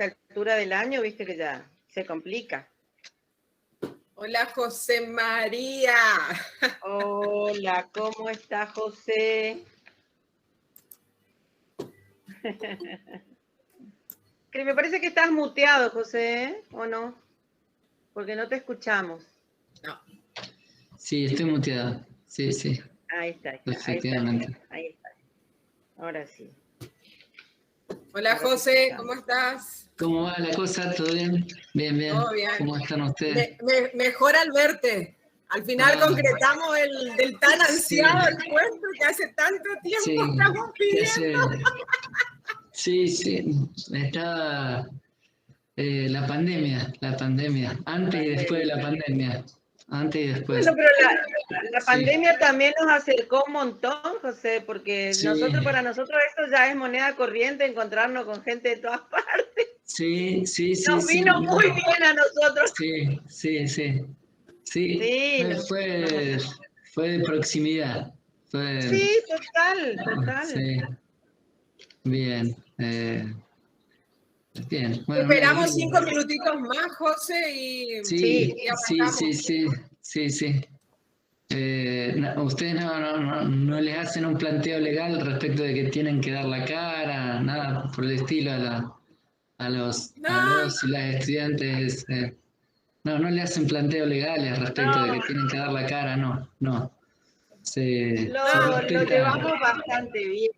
esta altura del año, viste que ya se complica. Hola, José María. Hola, ¿cómo está, José? Que me parece que estás muteado, José, ¿o no? Porque no te escuchamos. No. Sí, estoy muteado. Sí, sí. Ahí está, Efectivamente. ahí está. Ahora sí. Hola, José, ¿cómo estás? ¿Cómo va la cosa? ¿Todo bien? Bien, bien. Todo bien. ¿Cómo están ustedes? Mejor al verte. Al final concretamos el tan ansiado encuentro que hace tanto tiempo estamos pidiendo. Sí. Estaba la pandemia. Antes y después de la pandemia. Antes y después. Bueno, pero la pandemia también nos acercó un montón, José, porque para nosotros esto ya es moneda corriente, encontrarnos con gente de todas partes. Sí. Nos vino muy bien a nosotros. Sí, fue de proximidad. Sí, total. Sí. Bien. Bien. Bueno, esperamos 5 minutitos más, José, y sí. Ustedes no les hacen un planteo legal respecto de que tienen que dar la cara, nada por el estilo a los y las estudiantes. No le hacen planteo legales respecto de que tienen que dar la cara, no. Se Lo llevamos bastante bien.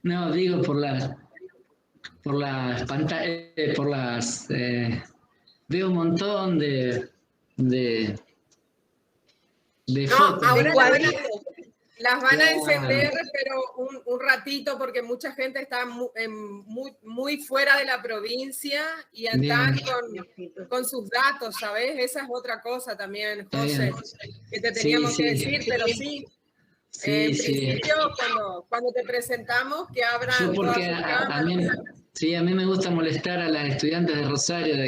No, digo por las pantallas, veo un montón de fotos. Ahora las van a encender, pero un ratito, porque mucha gente está muy fuera de la provincia y están con sus datos, ¿sabes? Esa es otra cosa también, José, que te teníamos que decir, pero sí. En principio, cuando te presentamos, que abran todas sus cámaras. A mí me gusta molestar a las estudiantes de Rosario a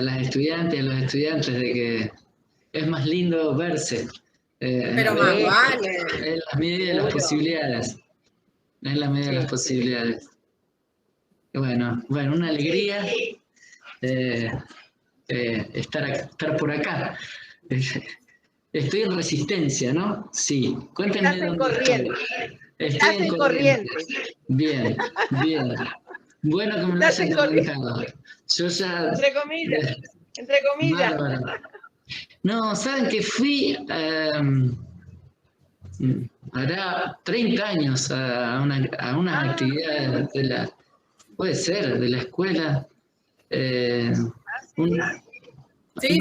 las estudiantes y a los estudiantes de que es más lindo verse. Pero más vale. En la medida de las posibilidades. En la medida de las posibilidades. Bueno, una alegría estar por acá. Estoy en Resistencia, ¿no? Sí. Cuéntenme dónde estoy. Estoy en Corrientes. Bien. Bueno que me lo hayan comentado. Yo ya... Entre comillas. Bárbaro. No, ¿saben que fui hará 30 años a unas actividades puede ser, de la escuela? Sí.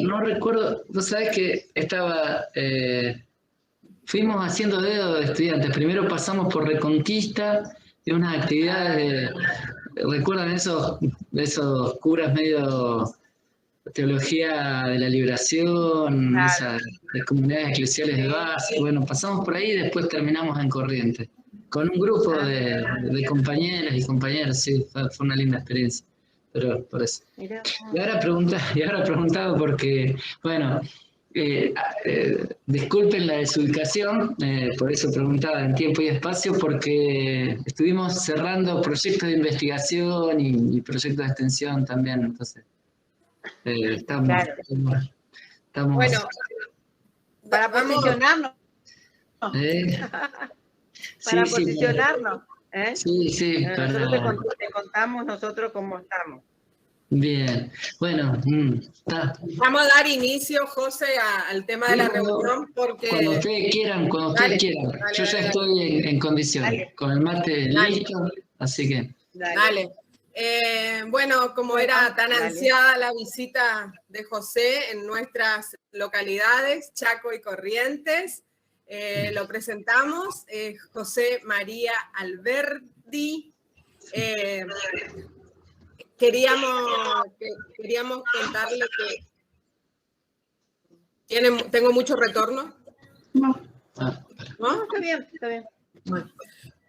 No recuerdo, vos sabés que fuimos haciendo dedo de estudiantes. Primero pasamos por Reconquista y unas actividades ¿recuerdan esos curas medio teología de la liberación, esas de comunidades eclesiales de base? Bueno, pasamos por ahí y después terminamos en Corrientes, con un grupo de compañeras y compañeros. Sí, fue una linda experiencia. Pero por eso. Y ahora preguntado porque, bueno, disculpen la desubicación, por eso preguntaba en tiempo y espacio, porque estuvimos cerrando proyectos de investigación y proyectos de extensión también, entonces estamos bueno, para posicionarnos. Para posicionarnos. Sí. Nosotros te contamos nosotros cómo estamos. Bien, bueno, vamos a dar inicio, José, al tema de la reunión, porque... Cuando ustedes quieran. Yo ya estoy en condiciones, con el mate listo, así que... Dale. Bueno, como era tan ansiada la visita de José en nuestras localidades, Chaco y Corrientes, lo presentamos, José María Alberdi. Queríamos contarle que tengo mucho retorno. ¿No? Está bien.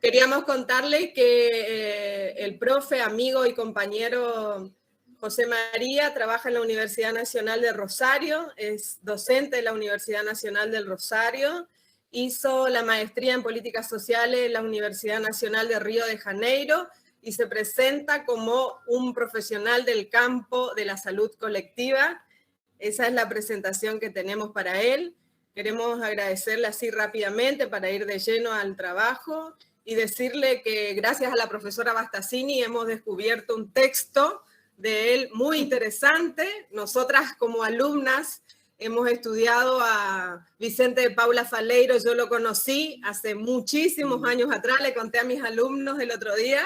Queríamos contarle que el profe, amigo y compañero José María trabaja en la Universidad Nacional de Rosario, es docente de la Universidad Nacional del Rosario, hizo la maestría en Políticas Sociales en la Universidad Nacional de Río de Janeiro y se presenta como un profesional del campo de la salud colectiva. Esa es la presentación que tenemos para él. Queremos agradecerle así rápidamente para ir de lleno al trabajo y decirle que gracias a la profesora Bastazzini hemos descubierto un texto de él muy interesante. Nosotras como alumnas hemos estudiado a Vicente de Paula Faleiro. Yo lo conocí hace muchísimos años atrás, le conté a mis alumnos el otro día.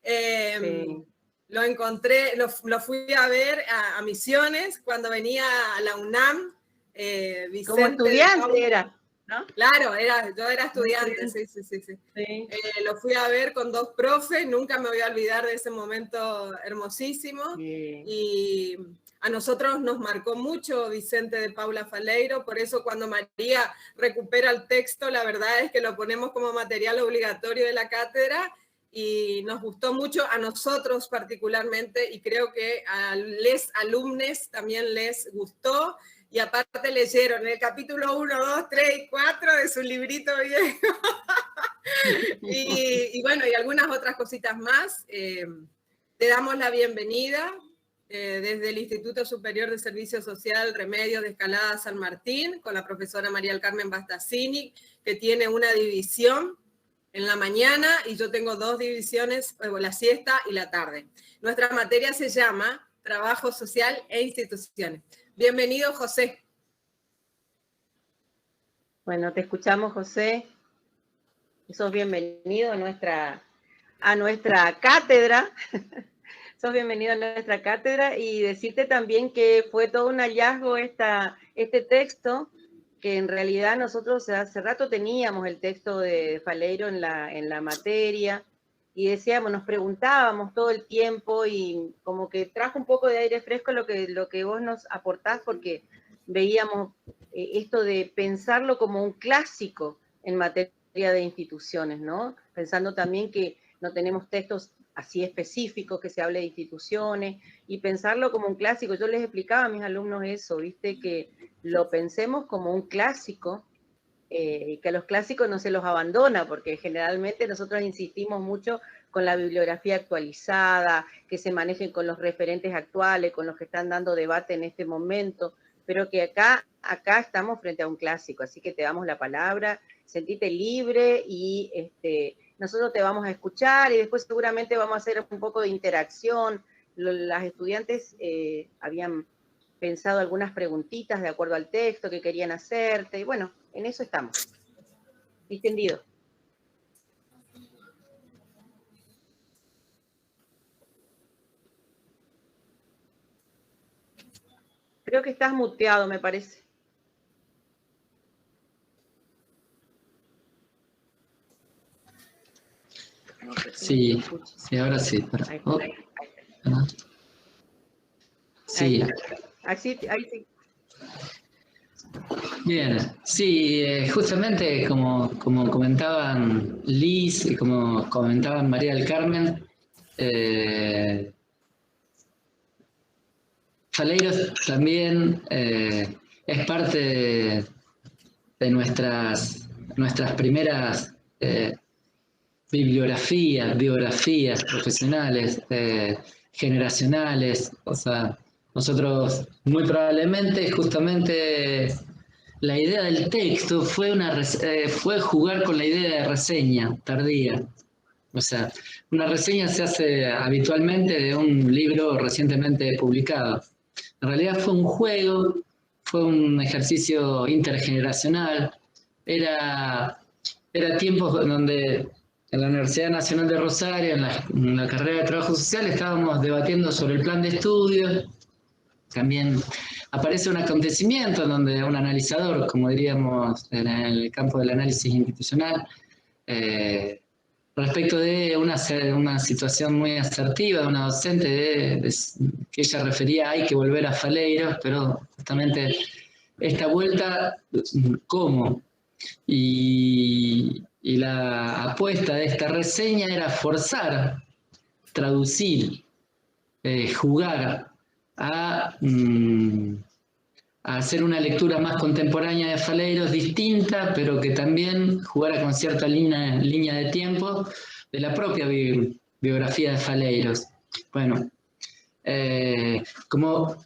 Sí. Lo encontré, lo fui a ver a Misiones cuando venía a la UNAM. Vicente como estudiante era, ¿no? Claro, yo era estudiante, sí. Lo fui a ver con 2 profes, nunca me voy a olvidar de ese momento hermosísimo. Sí. Y a nosotros nos marcó mucho Vicente de Paula Faleiro, por eso cuando María recupera el texto, la verdad es que lo ponemos como material obligatorio de la cátedra, y nos gustó mucho a nosotros particularmente, y creo que a los alumnos también les gustó. Y aparte leyeron el capítulo 1, 2, 3 y 4 de su librito viejo. y bueno, y algunas otras cositas más. Te damos la bienvenida desde el Instituto Superior de Servicio Social Remedios de Escalada San Martín, con la profesora María del Carmen Bastazzini, que tiene una división en la mañana, y yo tengo 2 divisiones, la siesta y la tarde. Nuestra materia se llama Trabajo Social e Instituciones. Bienvenido, José. Bueno, te escuchamos, José. Sos bienvenido a nuestra cátedra. Sos bienvenido a nuestra cátedra, y decirte también que fue todo un hallazgo este texto, que en realidad nosotros hace rato teníamos el texto de Faleiro en la materia, y decíamos, nos preguntábamos todo el tiempo, y como que trajo un poco de aire fresco lo que vos nos aportás, porque veíamos esto de pensarlo como un clásico en materia de instituciones, ¿no? Pensando también que no tenemos textos así específicos que se hable de instituciones, y pensarlo como un clásico. Yo les explicaba a mis alumnos eso, ¿viste? Que lo pensemos como un clásico, que a los clásicos no se los abandona, porque generalmente nosotros insistimos mucho con la bibliografía actualizada, que se manejen con los referentes actuales, con los que están dando debate en este momento, pero que acá estamos frente a un clásico, así que te damos la palabra, sentite libre, y nosotros te vamos a escuchar, y después seguramente vamos a hacer un poco de interacción. Las estudiantes habían pensado algunas preguntitas de acuerdo al texto que querían hacerte, y bueno, en eso estamos. Distendido. Creo que estás muteado, me parece. Sí, ahora sí. Sí. Ahí sí. Bien, sí, justamente como comentaban Liz y como comentaban María del Carmen, Faleiro también es parte de nuestras primeras biografías profesionales, generacionales. O sea, nosotros muy probablemente, justamente, la idea del texto fue jugar con la idea de reseña tardía. O sea, una reseña se hace habitualmente de un libro recientemente publicado. En realidad fue un juego, fue un ejercicio intergeneracional. Era tiempos donde en la Universidad Nacional de Rosario, en la carrera de Trabajo Social, estábamos debatiendo sobre el plan de estudios. También aparece un acontecimiento en donde un analizador, como diríamos en el campo del análisis institucional, respecto de una situación muy asertiva de una docente que ella refería, hay que volver a Faleiro, pero justamente esta vuelta, ¿cómo? Y la apuesta de esta reseña era forzar, traducir, jugar a hacer una lectura más contemporánea de Faleiro, distinta, pero que también jugara con cierta línea de tiempo de la propia biografía de Faleiros. Bueno, como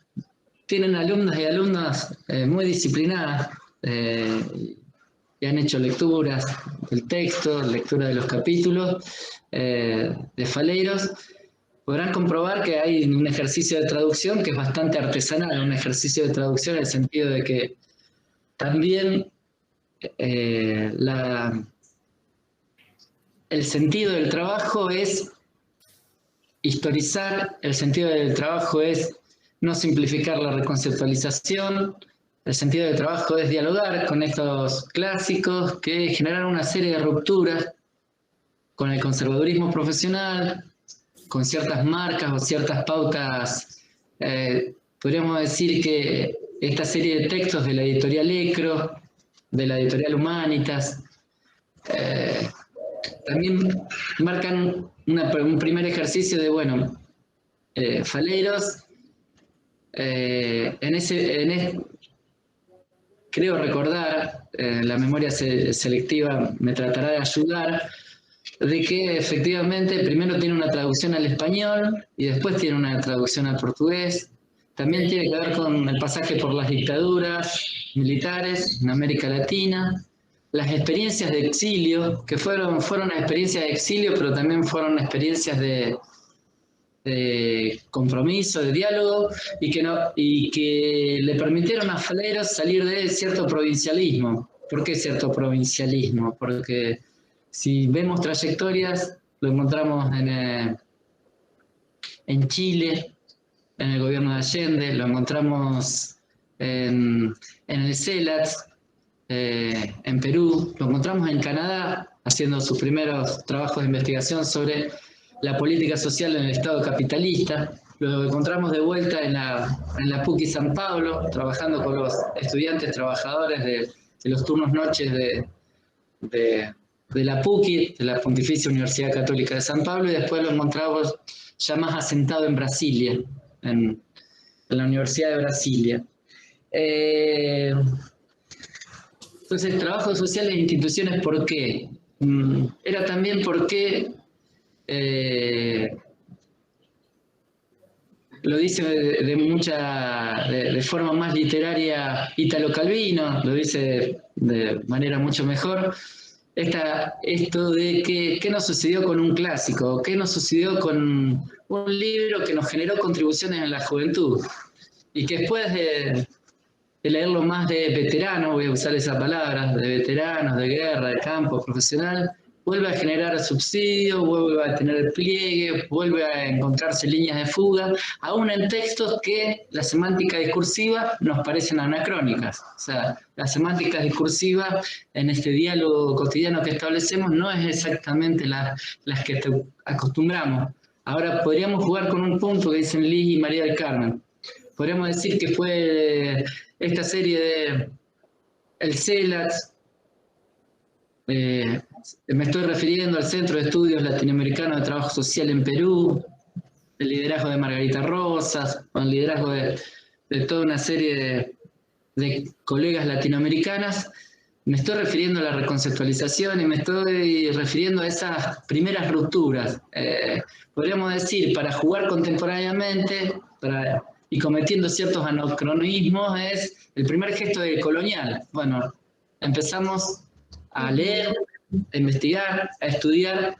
tienen alumnos y alumnas muy disciplinadas y han hecho lecturas del texto, lectura de los capítulos de Faleiros, podrán comprobar que hay un ejercicio de traducción que es bastante artesanal, un ejercicio de traducción en el sentido de que también el sentido del trabajo es historizar, el sentido del trabajo es no simplificar la reconceptualización, el sentido del trabajo es dialogar con estos clásicos que generaron una serie de rupturas con el conservadurismo profesional, con ciertas marcas o ciertas pautas. Podríamos decir que esta serie de textos de la editorial ECRO, de la editorial Humanitas, también marcan un primer ejercicio de, bueno, Faleiros, creo recordar, la memoria selectiva me tratará de ayudar, de que efectivamente primero tiene una traducción al español y después tiene una traducción al portugués. También tiene que ver con el pasaje por las dictaduras militares en América Latina, las experiencias de exilio, que fueron experiencias de exilio, pero también fueron experiencias de compromiso, de diálogo, y que le permitieron a Faleiros salir de cierto provincialismo. ¿Por qué cierto provincialismo? Porque si vemos trayectorias, lo encontramos en Chile, en el gobierno de Allende, lo encontramos en el CELAT, en Perú, lo encontramos en Canadá, haciendo sus primeros trabajos de investigación sobre la política social en el Estado capitalista. Lo encontramos de vuelta en la PUC San Pablo, trabajando con los estudiantes trabajadores de los turnos noches de la PUC, de la Pontificia Universidad Católica de San Pablo, y después lo encontramos ya más asentado en Brasilia, en la Universidad de Brasilia. Entonces, trabajo social en instituciones, ¿por qué? Era también porque lo dice de forma más literaria Italo Calvino, lo dice de manera mucho mejor, esto de qué nos sucedió con un clásico, qué nos sucedió con un libro que nos generó contribuciones en la juventud, y que después de leerlo más de veterano, voy a usar esa palabra, de veteranos, de guerra, de campo, profesional, vuelve a generar subsidios, vuelve a tener pliegue, vuelve a encontrarse líneas de fuga, aún en textos que la semántica discursiva nos parecen anacrónicas. O sea, la semántica discursiva en este diálogo cotidiano que establecemos no es exactamente las que acostumbramos. Ahora podríamos jugar con un punto que dicen Liz y María del Carmen. Podríamos decir que fue esta serie de el CELAT, me estoy refiriendo al Centro de Estudios Latinoamericanos de Trabajo Social en Perú, el liderazgo de Margarita Rosas, el liderazgo de toda una serie de colegas latinoamericanas. Me estoy refiriendo a la reconceptualización y me estoy refiriendo a esas primeras rupturas. Podríamos decir, para jugar contemporáneamente y cometiendo ciertos anacronismos, es el primer gesto de colonial. Bueno, empezamos a leer, a investigar, a estudiar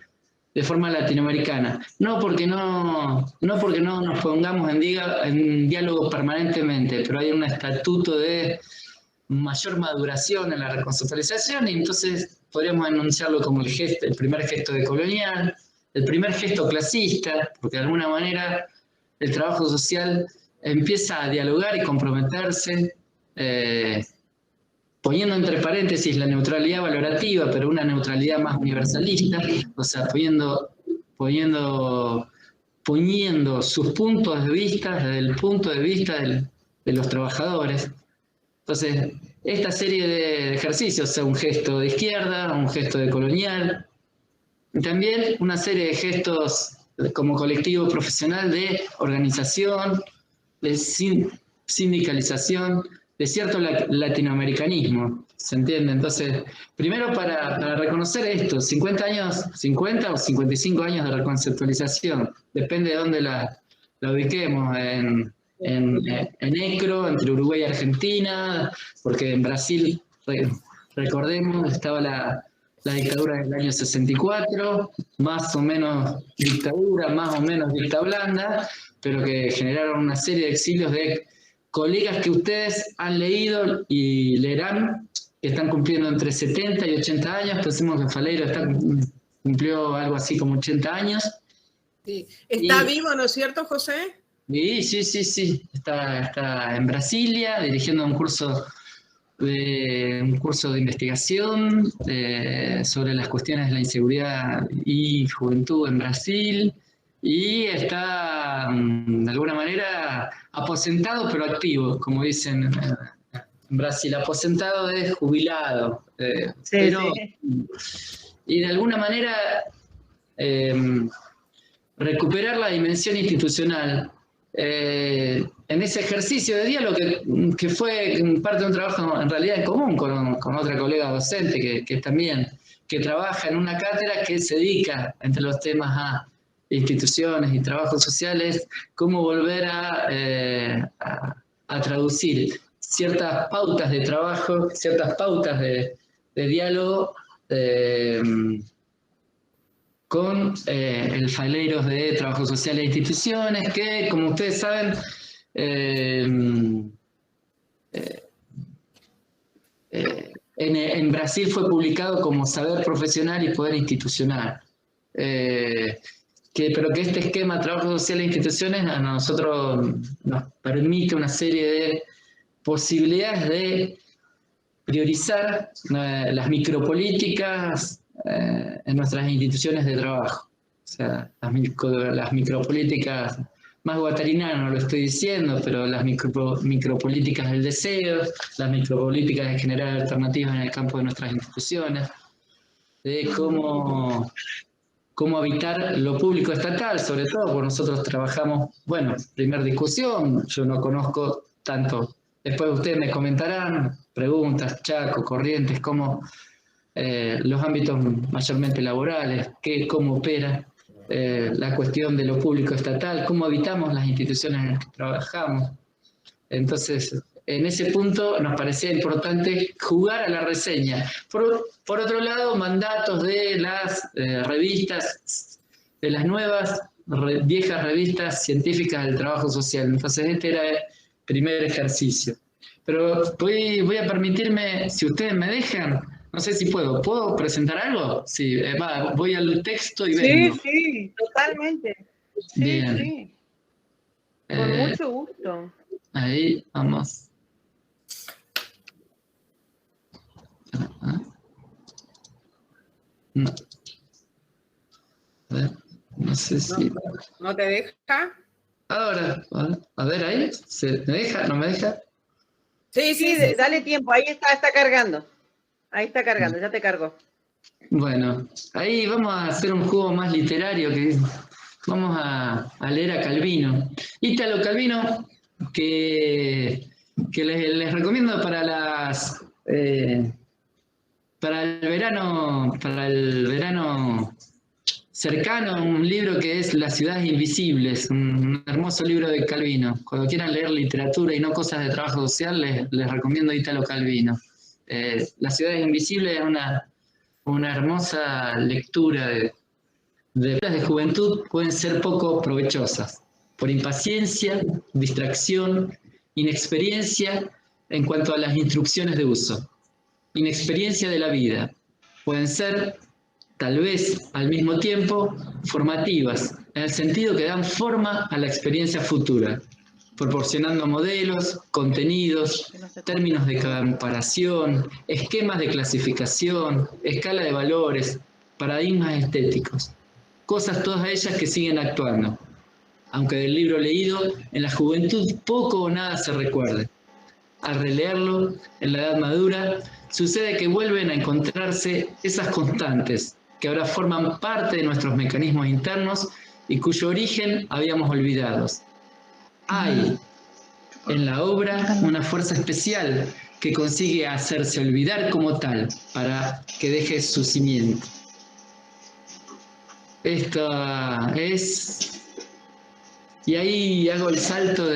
de forma latinoamericana. No porque no nos pongamos en diálogo permanentemente, pero hay un estatuto de mayor maduración en la reconceptualización, y entonces podríamos enunciarlo como el primer gesto de colonial, el primer gesto clasista, porque de alguna manera el trabajo social empieza a dialogar y comprometerse, poniendo entre paréntesis la neutralidad valorativa, pero una neutralidad más universalista, o sea, poniendo sus puntos de vista desde el punto de vista de los trabajadores. Entonces, esta serie de ejercicios, o sea, un gesto de izquierda, un gesto de colonial, y también una serie de gestos como colectivo profesional de organización, de sindicalización, cierto latinoamericanismo, ¿se entiende? Entonces, primero para reconocer esto, 50 años, 50 o 55 años de reconceptualización, depende de dónde la ubiquemos, en ECRO, entre Uruguay y Argentina, porque en Brasil, recordemos, estaba la dictadura del año 64, más o menos dictadura, más o menos dicta blanda, pero que generaron una serie de exilios de colegas que ustedes han leído y leerán, que están cumpliendo entre 70 y 80 años. Pensemos que Faleiro cumplió algo así como 80 años. Sí. Está vivo, ¿no es cierto, José? Sí. Está en Brasilia dirigiendo un curso de investigación sobre las cuestiones de la inseguridad y juventud en Brasil, y está de alguna manera aposentado pero activo, como dicen en Brasil. Aposentado es jubilado, pero y de alguna manera recuperar la dimensión institucional en ese ejercicio de diálogo que fue parte de un trabajo en realidad en común con otra colega docente que también que trabaja en una cátedra que se dedica, entre los temas, a instituciones y trabajos sociales, cómo volver a traducir ciertas pautas de trabajo, ciertas pautas de diálogo con el Faleiro de Trabajo Social e Instituciones, que, como ustedes saben, en Brasil fue publicado como Saber Profesional y Poder Institucional. Pero que este esquema de Trabajo Social e Instituciones a nosotros nos permite una serie de posibilidades de priorizar las micropolíticas en nuestras instituciones de trabajo. O sea, las micropolíticas, más guattarianas no lo estoy diciendo, pero las micropolíticas del deseo, las micropolíticas de generar alternativas en el campo de nuestras instituciones, de cómo habitar lo público estatal, sobre todo porque nosotros trabajamos, bueno, primera discusión, yo no conozco tanto, después ustedes me comentarán, preguntas, Chaco, Corrientes, cómo los ámbitos mayormente laborales, cómo opera la cuestión de lo público estatal, cómo habitamos las instituciones en las que trabajamos. Entonces, en ese punto nos parecía importante jugar a la reseña. Por otro lado, mandatos de las revistas, de las nuevas, viejas revistas científicas del trabajo social. Entonces, este era el primer ejercicio. Pero voy a permitirme, si ustedes me dejan, no sé si ¿puedo presentar algo? Sí, voy al texto y vengo. Sí, totalmente. Sí, bien. Sí. Con mucho gusto. Ahí, vamos. No. A ver, no sé si... ¿No te deja? Ahora, a ver ahí, ¿me deja? ¿No me deja? Sí, dale tiempo, ahí está cargando. Ahí está cargando, ya te cargó. Bueno, ahí vamos a hacer un juego más literario, que vamos a leer a Calvino. Ítalo Calvino, que les recomiendo para el verano cercano, un libro que es Las ciudades invisibles, un hermoso libro de Calvino. Cuando quieran leer literatura y no cosas de trabajo social, les recomiendo Ítalo Calvino. Las ciudades invisibles es una hermosa lectura de juventud, pueden ser poco provechosas, por impaciencia, distracción, inexperiencia en cuanto a las instrucciones de uso, inexperiencia de la vida. Pueden ser, tal vez al mismo tiempo, formativas, en el sentido que dan forma a la experiencia futura, proporcionando modelos, contenidos, términos de comparación, esquemas de clasificación, escala de valores, paradigmas estéticos, cosas todas ellas que siguen actuando, aunque del libro leído en la juventud poco o nada se recuerde. Al releerlo, en la edad madura, sucede que vuelven a encontrarse esas constantes que ahora forman parte de nuestros mecanismos internos y cuyo origen habíamos olvidado. Hay en la obra una fuerza especial que consigue hacerse olvidar como tal para que deje su cimiento. Esto es... Y ahí hago el salto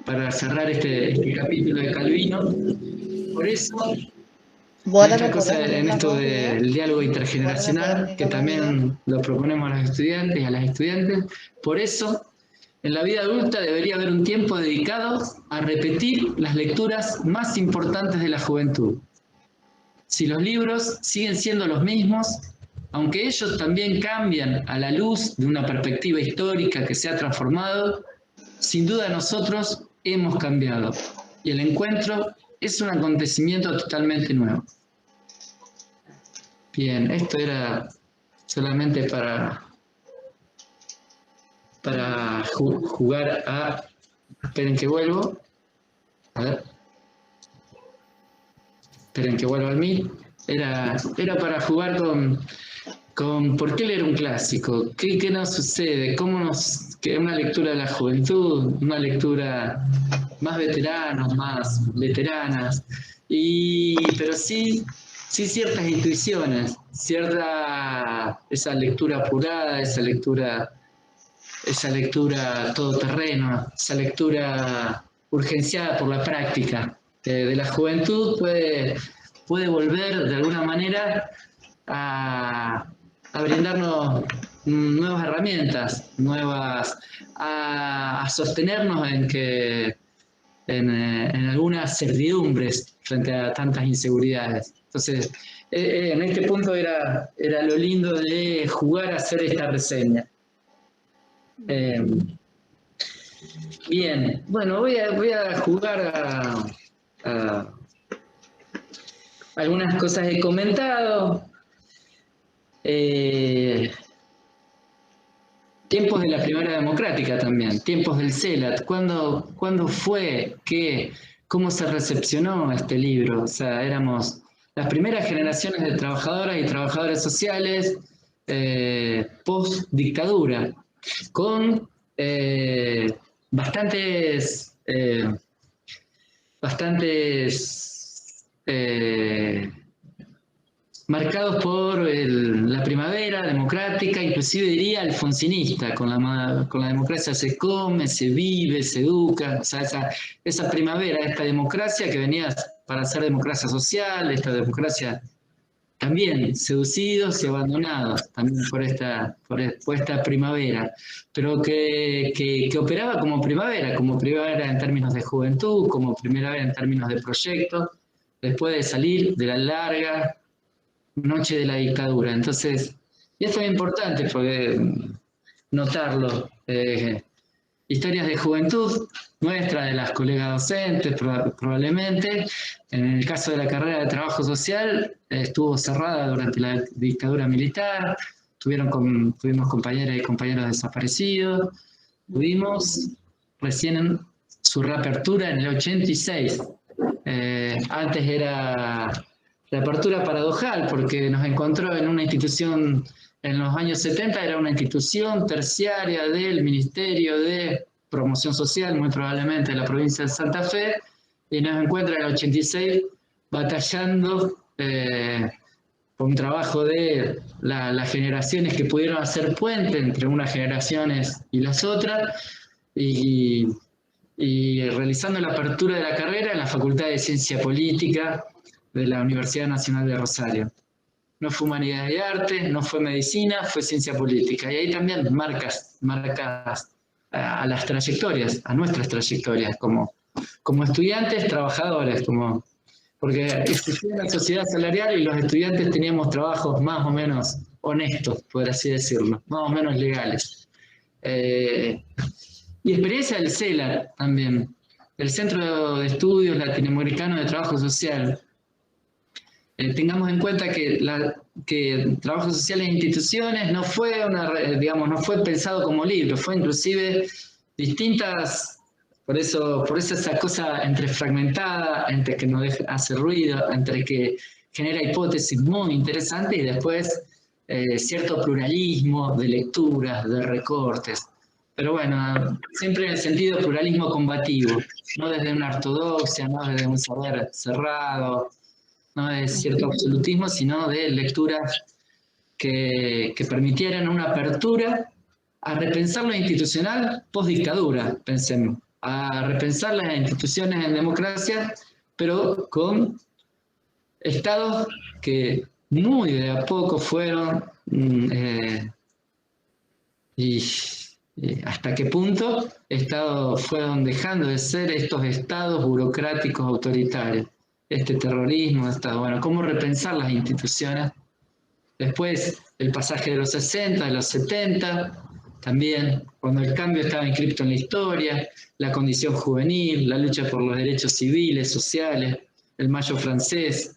para cerrar este capítulo de Calvino. Por eso, en esto del diálogo intergeneracional, que también lo proponemos a los estudiantes y a las estudiantes, por eso, en la vida adulta debería haber un tiempo dedicado a repetir las lecturas más importantes de la juventud. Si los libros siguen siendo los mismos, aunque ellos también cambian a la luz de una perspectiva histórica que se ha transformado, sin duda nosotros hemos cambiado y el encuentro es un acontecimiento totalmente nuevo. Bien, esto era solamente para jugar a... Esperen que vuelvo. A ver. Esperen que vuelva al mí. Era para jugar con ¿por qué leer un clásico? ¿Qué nos sucede? Que una lectura de la juventud, una lectura más veteranos, más veteranas, pero sí ciertas intuiciones, esa lectura apurada, esa lectura todoterreno, esa lectura urgenciada por la práctica de la juventud puede volver de alguna manera a brindarnos nuevas herramientas, a sostenernos en algunas certidumbres frente a tantas inseguridades. Entonces, en este punto era lo lindo de jugar a hacer esta reseña. Bien, bueno, voy a jugar a algunas cosas he comentado. Tiempos de la Primavera Democrática también, tiempos del CELAT. ¿Cuándo fue? ¿Cómo se recepcionó este libro? O sea, éramos las primeras generaciones de trabajadoras y trabajadores sociales post-dictadura, con bastantes marcados por la primavera democrática, inclusive diría alfonsinista, con la democracia se come, se vive, se educa, o sea, esa primavera, esta democracia que venía para ser democracia social, esta democracia también seducidos y abandonados también por esta primavera, pero que operaba como primavera en términos de juventud, como primavera en términos de proyectos, después de salir de la larga noche de la dictadura. Entonces, y esto es importante porque notarlo. Historias de juventud nuestra, de las colegas docentes probablemente. En el caso de la carrera de trabajo social, estuvo cerrada durante la dictadura militar, tuvimos compañeras y compañeros desaparecidos, tuvimos recién su reapertura en el 86. Antes era reapertura paradojal porque nos encontró en una institución. En los años 70 era una institución terciaria del Ministerio de Promoción Social, muy probablemente de la provincia de Santa Fe, y nos encuentra en el 86 batallando por un trabajo de las generaciones que pudieron hacer puente entre unas generaciones y las otras, y realizando la apertura de la carrera en la Facultad de Ciencia Política de la Universidad Nacional de Rosario. No fue Humanidades y Arte, no fue Medicina, fue Ciencia Política. Y ahí también marcas a las trayectorias, a nuestras trayectorias, como estudiantes, trabajadores, porque existía una sociedad salarial y los estudiantes teníamos trabajos más o menos honestos, por así decirlo, más o menos legales. Y experiencia del CELAT también, el Centro de Estudios Latinoamericano de Trabajo Social. Tengamos en cuenta que trabajo social en instituciones no fue pensado como libro, fue inclusive distintas, por eso esa cosa entre fragmentada, entre que no hace ruido, entre que genera hipótesis muy interesantes y después cierto pluralismo de lecturas, de recortes, pero bueno, siempre en el sentido de pluralismo combativo, no desde una ortodoxia, no desde un saber cerrado, no de cierto absolutismo, sino de lecturas que permitieran una apertura a repensar lo institucional post-dictadura, pensemos, a repensar las instituciones en democracia, pero con estados que muy de a poco fueron y hasta qué punto fueron dejando de ser estos estados burocráticos autoritarios, este terrorismo, bueno, cómo repensar las instituciones. Después el pasaje de los 60, de los 70, también cuando el cambio estaba inscripto en la historia, la condición juvenil, la lucha por los derechos civiles, sociales, el Mayo francés,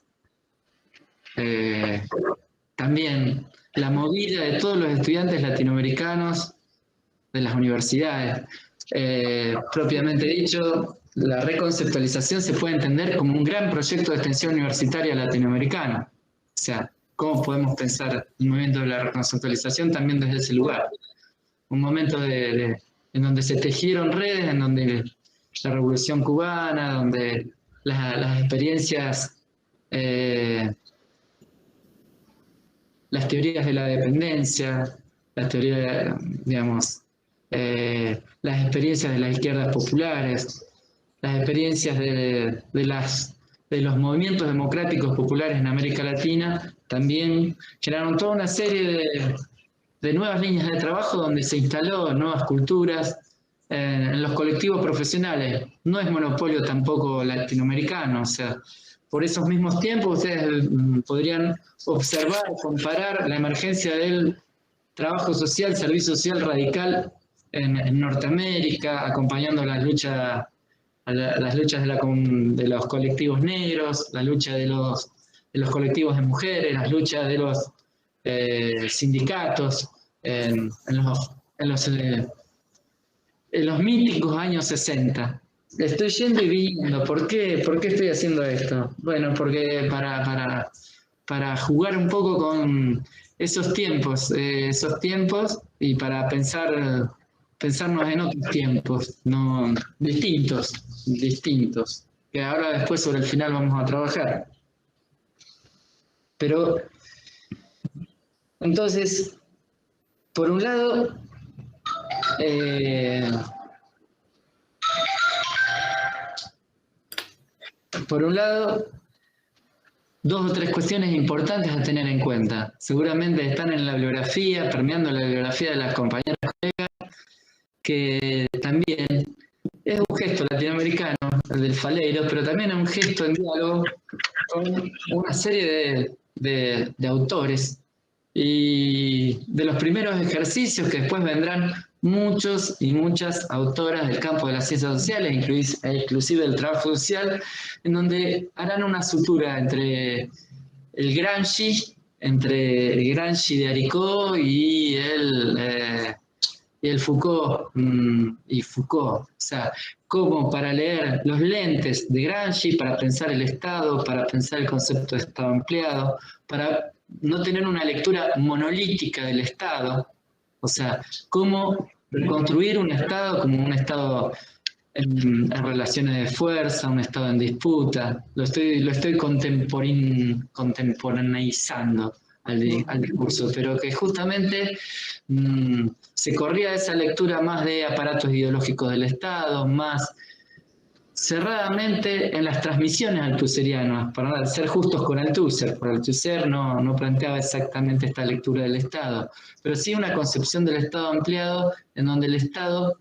también la movida de todos los estudiantes latinoamericanos de las universidades. Propiamente dicho, la reconceptualización se puede entender como un gran proyecto de extensión universitaria latinoamericana. O sea, ¿cómo podemos pensar el movimiento de la reconceptualización también desde ese lugar? Un momento en donde se tejieron redes, en donde la Revolución Cubana, donde las experiencias, las teorías de la dependencia, las teorías, digamos, las experiencias de las izquierdas populares, las experiencias de los movimientos democráticos populares en América Latina, también generaron toda una serie de nuevas líneas de trabajo donde se instaló nuevas culturas en los colectivos profesionales. No es monopolio tampoco latinoamericano, o sea, por esos mismos tiempos ustedes podrían observar, comparar la emergencia del trabajo social, servicio social radical en Norteamérica, acompañando las luchas de los colectivos negros, la lucha de los colectivos de mujeres, las luchas de los sindicatos en los míticos años 60. Estoy yendo y viniendo. ¿Por qué estoy haciendo esto? Bueno, porque para jugar un poco con esos tiempos y para pensarnos en otros tiempos, no distintos, que ahora después sobre el final vamos a trabajar. Pero entonces, por un lado, dos o tres cuestiones importantes a tener en cuenta. Seguramente están en la bibliografía, permeando la bibliografía de las compañeras colegas, que también es un gesto latinoamericano, el del Faleiro, pero también es un gesto en diálogo con una serie de autores y de los primeros ejercicios que después vendrán muchos y muchas autoras del campo de las ciencias sociales, inclusive del trabajo social, en donde harán una sutura entre el Gramsci de Aricó y el Foucault, o sea, como para leer los lentes de Gramsci, para pensar el Estado, para pensar el concepto de Estado ampliado, para no tener una lectura monolítica del Estado, o sea, cómo reconstruir un Estado como un Estado en relaciones de fuerza, un Estado en disputa. Lo estoy contemporaneizando al discurso, pero que justamente se corría esa lectura más de aparatos ideológicos del Estado, más cerradamente en las transmisiones althuserianas, para ser justos con Althusser, porque Althusser no planteaba exactamente esta lectura del Estado, pero sí una concepción del Estado ampliado en donde el Estado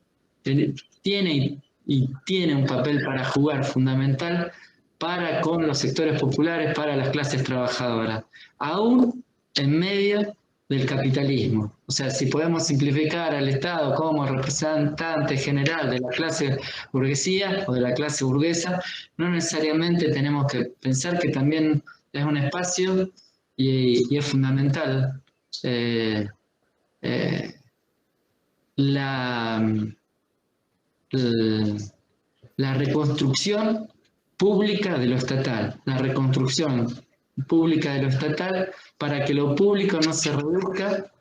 tiene un papel para jugar fundamental para con los sectores populares, para las clases trabajadoras, aún en medio del capitalismo. O sea, si podemos simplificar al Estado como representante general de la clase burguesía o de la clase burguesa, no necesariamente tenemos que pensar que también es un espacio y es fundamental la reconstrucción pública de lo estatal, para que lo público no se reduzca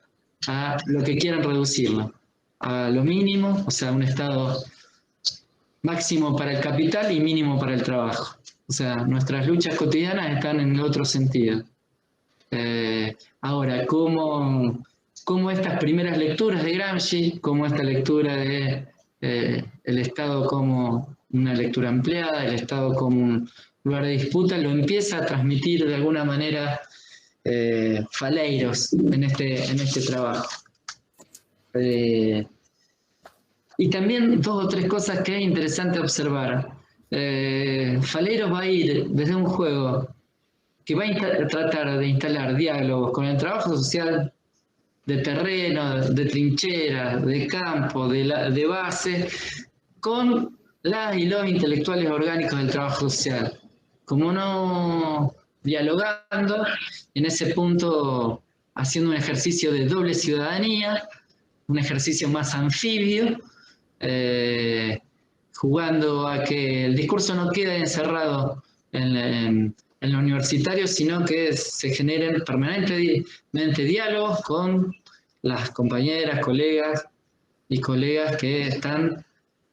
a lo que quieran reducirlo. a lo mínimo, o sea, un Estado máximo para el capital y mínimo para el trabajo. O sea, nuestras luchas cotidianas están en el otro sentido. Ahora, ¿cómo estas primeras lecturas de Gramsci, como esta lectura de el Estado como una lectura ampliada, el Estado como un lugar de disputa, lo empieza a transmitir de alguna manera Faleiros en este trabajo? Y también 2 o 3 cosas que es interesante observar. Faleiros va a ir desde un juego que va a tratar de instalar diálogos con el trabajo social de terreno, de trinchera, de campo, de base, con las y los intelectuales orgánicos del trabajo social. Como no dialogando, en ese punto haciendo un ejercicio de doble ciudadanía, un ejercicio más anfibio, jugando a que el discurso no quede encerrado en lo universitario, sino que se generen permanentemente diálogos con las compañeras, colegas y colegas que están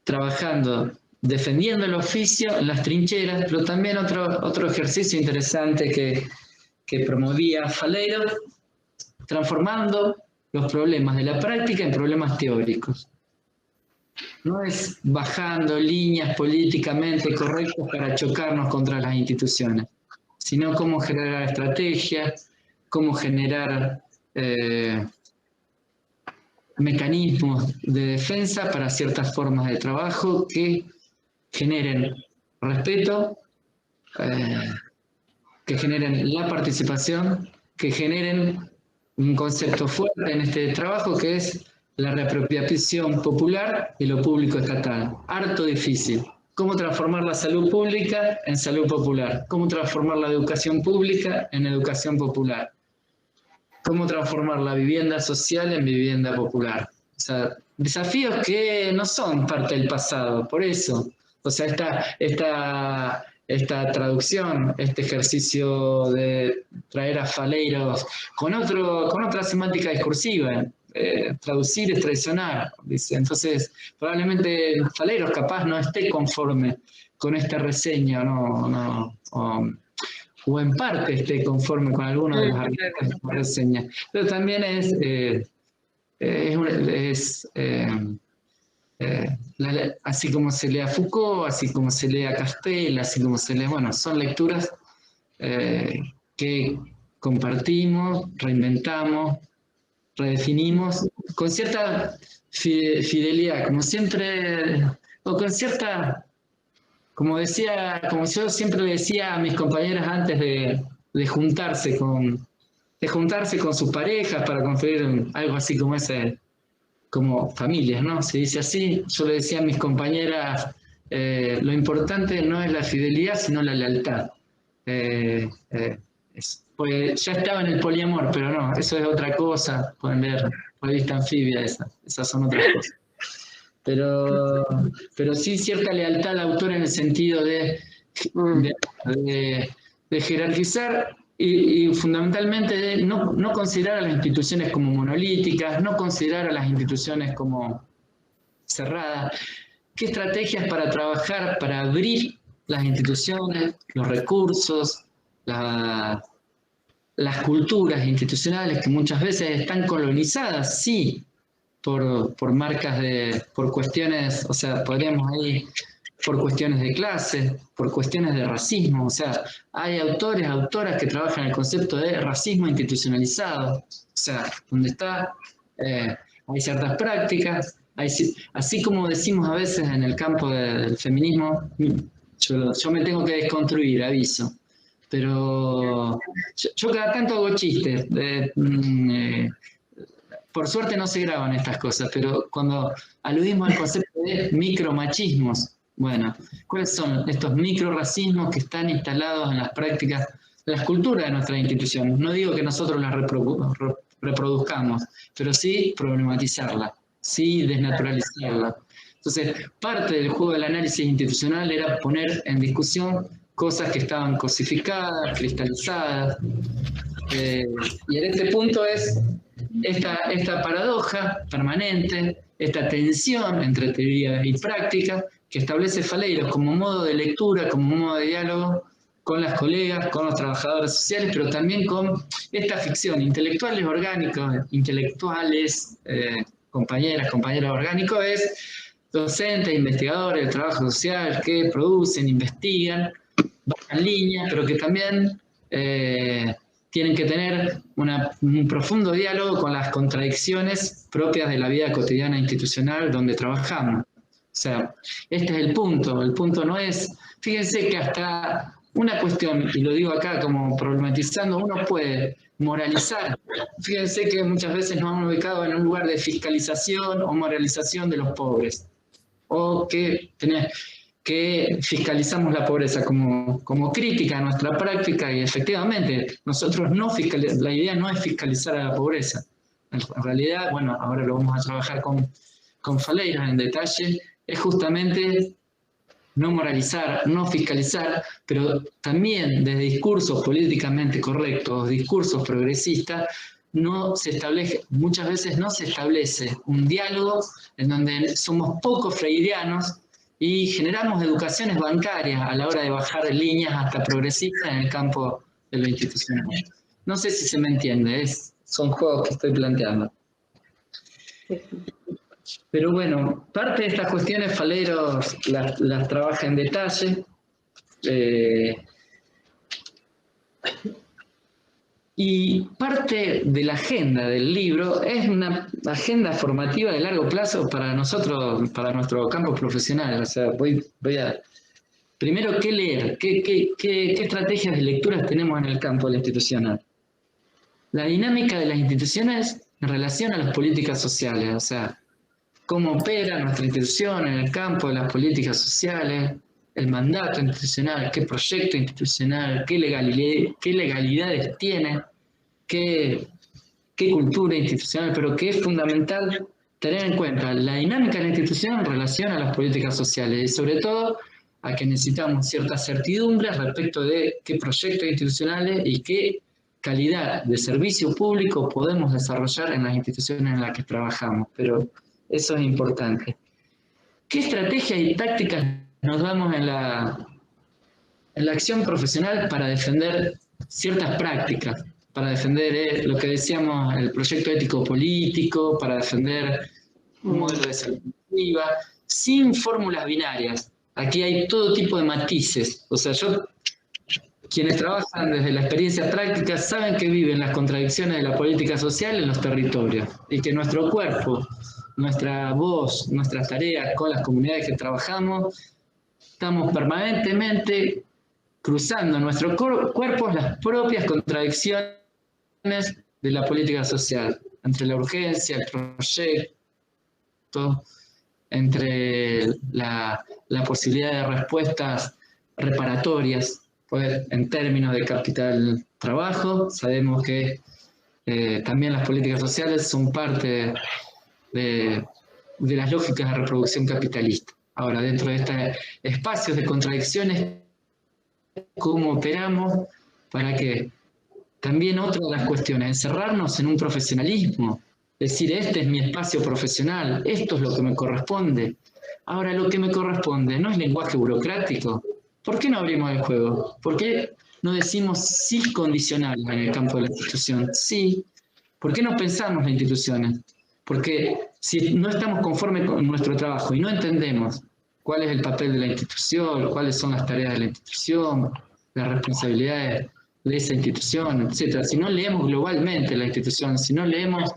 trabajando, defendiendo el oficio en las trincheras, pero también otro ejercicio interesante que promovía Faleiro, transformando los problemas de la práctica en problemas teóricos. No es bajando líneas políticamente correctas para chocarnos contra las instituciones, sino cómo generar estrategias, cómo generar mecanismos de defensa para ciertas formas de trabajo que generen respeto, que generen la participación, que generen un concepto fuerte en este trabajo que es la reapropiación popular de lo público estatal. Harto difícil. ¿Cómo transformar la salud pública en salud popular? ¿Cómo transformar la educación pública en educación popular? ¿Cómo transformar la vivienda social en vivienda popular? O sea, desafíos que no son parte del pasado, por eso. O sea, esta traducción, este ejercicio de traer a Faleiros con otra semántica discursiva. Traducir es traicionar, dice. Entonces, probablemente Faleiros capaz no esté conforme con esta reseña, o en parte esté conforme con algunos de los artículos de esta reseña. Pero también así como se lee a Foucault, así como se lee a Castel, así como se lee, bueno, son lecturas que compartimos, reinventamos, redefinimos con cierta fidelidad, como siempre, o con cierta, como yo siempre le decía a mis compañeras antes de juntarse con sus parejas para construir algo así como como familias, ¿no? Se dice así. Yo le decía a mis compañeras, lo importante no es la fidelidad, sino la lealtad. Pues ya estaba en el poliamor, pero no, eso es otra cosa. Pueden ver revista anfibia, esas son otras cosas. Pero sí cierta lealtad al autor en el sentido de jerarquizar y fundamentalmente de no considerar a las instituciones como monolíticas, no considerar a las instituciones como cerradas. ¿Qué estrategias para trabajar, para abrir las instituciones, los recursos, las culturas institucionales que muchas veces están colonizadas, sí, por marcas por cuestiones, o sea, podríamos ahí, por cuestiones de clase, por cuestiones de racismo, o sea, hay autoras que trabajan el concepto de racismo institucionalizado, o sea, donde hay ciertas prácticas, así como decimos a veces en el campo del feminismo, yo me tengo que desconstruir, aviso. Pero yo cada tanto hago chistes. Por suerte no se graban estas cosas, pero cuando aludimos al concepto de micromachismos, bueno, ¿cuáles son estos microracismos que están instalados en las prácticas, en las culturas de nuestras instituciones? No digo que nosotros las reproduzcamos, pero sí problematizarlas, sí desnaturalizarlas. Entonces, parte del juego del análisis institucional era poner en discusión cosas que estaban cosificadas, cristalizadas. Y en este punto es esta paradoja permanente, esta tensión entre teoría y práctica que establece Faleiro como modo de lectura, como modo de diálogo con las colegas, con los trabajadores sociales, pero también con esta ficción, intelectuales orgánicos, intelectuales, compañeros orgánicos, es docentes, investigadores del trabajo social que producen, investigan, van en línea, pero que también tienen que tener un profundo diálogo con las contradicciones propias de la vida cotidiana institucional donde trabajamos. O sea, este es el punto no es, fíjense que hasta una cuestión, y lo digo acá como problematizando, uno puede moralizar. Fíjense que muchas veces nos han ubicado en un lugar de fiscalización o moralización de los pobres, o que fiscalizamos la pobreza como crítica a nuestra práctica, y efectivamente, nosotros la idea no es fiscalizar a la pobreza. En realidad, bueno, ahora lo vamos a trabajar con Faleiro en detalle, es justamente no moralizar, no fiscalizar, pero también desde discursos políticamente correctos, discursos progresistas, muchas veces no se establece un diálogo en donde somos poco freireanos y generamos educaciones bancarias a la hora de bajar líneas hasta progresistas en el campo de lo institucional. No sé si se me entiende, son juegos que estoy planteando. Pero bueno, parte de estas cuestiones Faleiro las trabaja en detalle. Y parte de la agenda del libro es una agenda formativa de largo plazo para nosotros, para nuestro campo profesional. O sea, voy a... Primero, ¿qué leer? ¿Qué estrategias de lecturas tenemos en el campo de la institucional? La dinámica de las instituciones en relación a las políticas sociales, o sea, cómo opera nuestra institución en el campo de las políticas sociales, el mandato institucional, qué proyecto institucional, qué legalidades tiene, qué cultura institucional, pero que es fundamental tener en cuenta la dinámica de la institución en relación a las políticas sociales y sobre todo a que necesitamos ciertas certidumbres respecto de qué proyectos institucionales y qué calidad de servicio público podemos desarrollar en las instituciones en las que trabajamos, pero eso es importante. ¿Qué estrategias y tácticas nos damos en la acción profesional para defender ciertas prácticas? Para defender lo que decíamos, el proyecto ético-político, para defender un modelo de salud colectiva, sin fórmulas binarias. Aquí hay todo tipo de matices. O sea, quienes trabajan desde la experiencia práctica saben que viven las contradicciones de la política social en los territorios y que nuestro cuerpo, nuestra voz, nuestras tareas con las comunidades que trabajamos, estamos permanentemente cruzando en nuestros cuerpos las propias contradicciones de la política social, entre la urgencia, el proyecto, entre la posibilidad de respuestas reparatorias, pues, en términos de capital trabajo. Sabemos que también las políticas sociales son parte de las lógicas de reproducción capitalista. Ahora, dentro de estos espacios de contradicciones, ¿cómo operamos para que también otra de las cuestiones, encerrarnos en un profesionalismo? Decir, este es mi espacio profesional, esto es lo que me corresponde. Ahora, lo que me corresponde no es lenguaje burocrático. ¿Por qué no abrimos el juego? ¿Por qué no decimos sí condicionales en el campo de la institución? Sí. ¿Por qué no pensamos las instituciones? Porque si no estamos conformes con nuestro trabajo y no entendemos cuál es el papel de la institución, cuáles son las tareas de la institución, las responsabilidades de esa institución, etc. Si no leemos globalmente la institución, si no leemos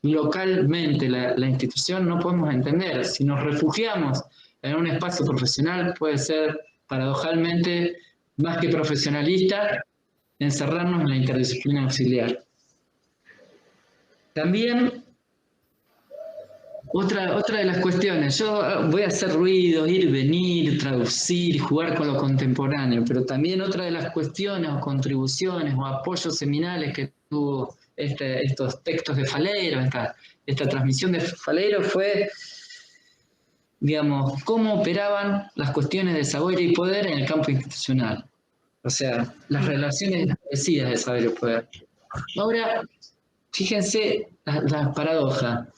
localmente la institución, no podemos entender. Si nos refugiamos en un espacio profesional, puede ser paradojalmente más que profesionalista encerrarnos en la interdisciplina auxiliar. También otra de las cuestiones, yo voy a hacer ruido, ir, venir, traducir, jugar con lo contemporáneo, pero también otra de las cuestiones o contribuciones o apoyos seminales que tuvo estos textos de Faleiro, esta transmisión de Faleiro fue, digamos, cómo operaban las cuestiones de saber y poder en el campo institucional. O sea, las relaciones establecidas de saber y poder. Ahora, fíjense la paradoja.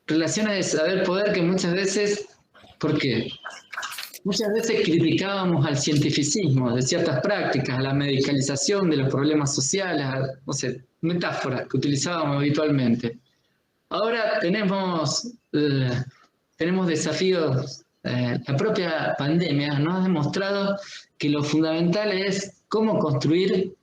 Relaciones de saber-poder que muchas veces, ¿por qué? Muchas veces criticábamos al cientificismo de ciertas prácticas, a la medicalización de los problemas sociales, no sé, metáforas que utilizábamos habitualmente. Ahora tenemos desafíos. La propia pandemia nos ha demostrado que lo fundamental es cómo construir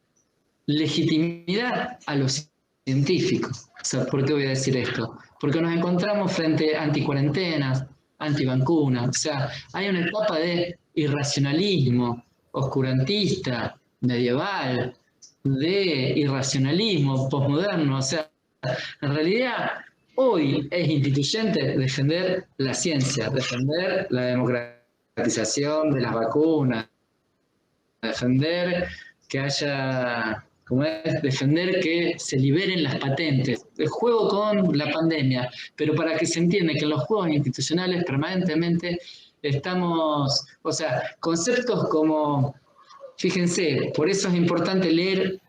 legitimidad a los científicos. O sea, ¿por qué voy a decir esto? Porque nos encontramos frente a anticuarentenas, antivacunas. O sea, hay una etapa de irracionalismo oscurantista, medieval, de irracionalismo posmoderno. O sea, en realidad, hoy es instituyente defender la ciencia, defender la democratización de las vacunas, defender que haya, como es, defender que se liberen las patentes. El juego con la pandemia, pero para que se entienda que en los juegos institucionales permanentemente estamos, o sea, conceptos como, fíjense, por eso es importante leer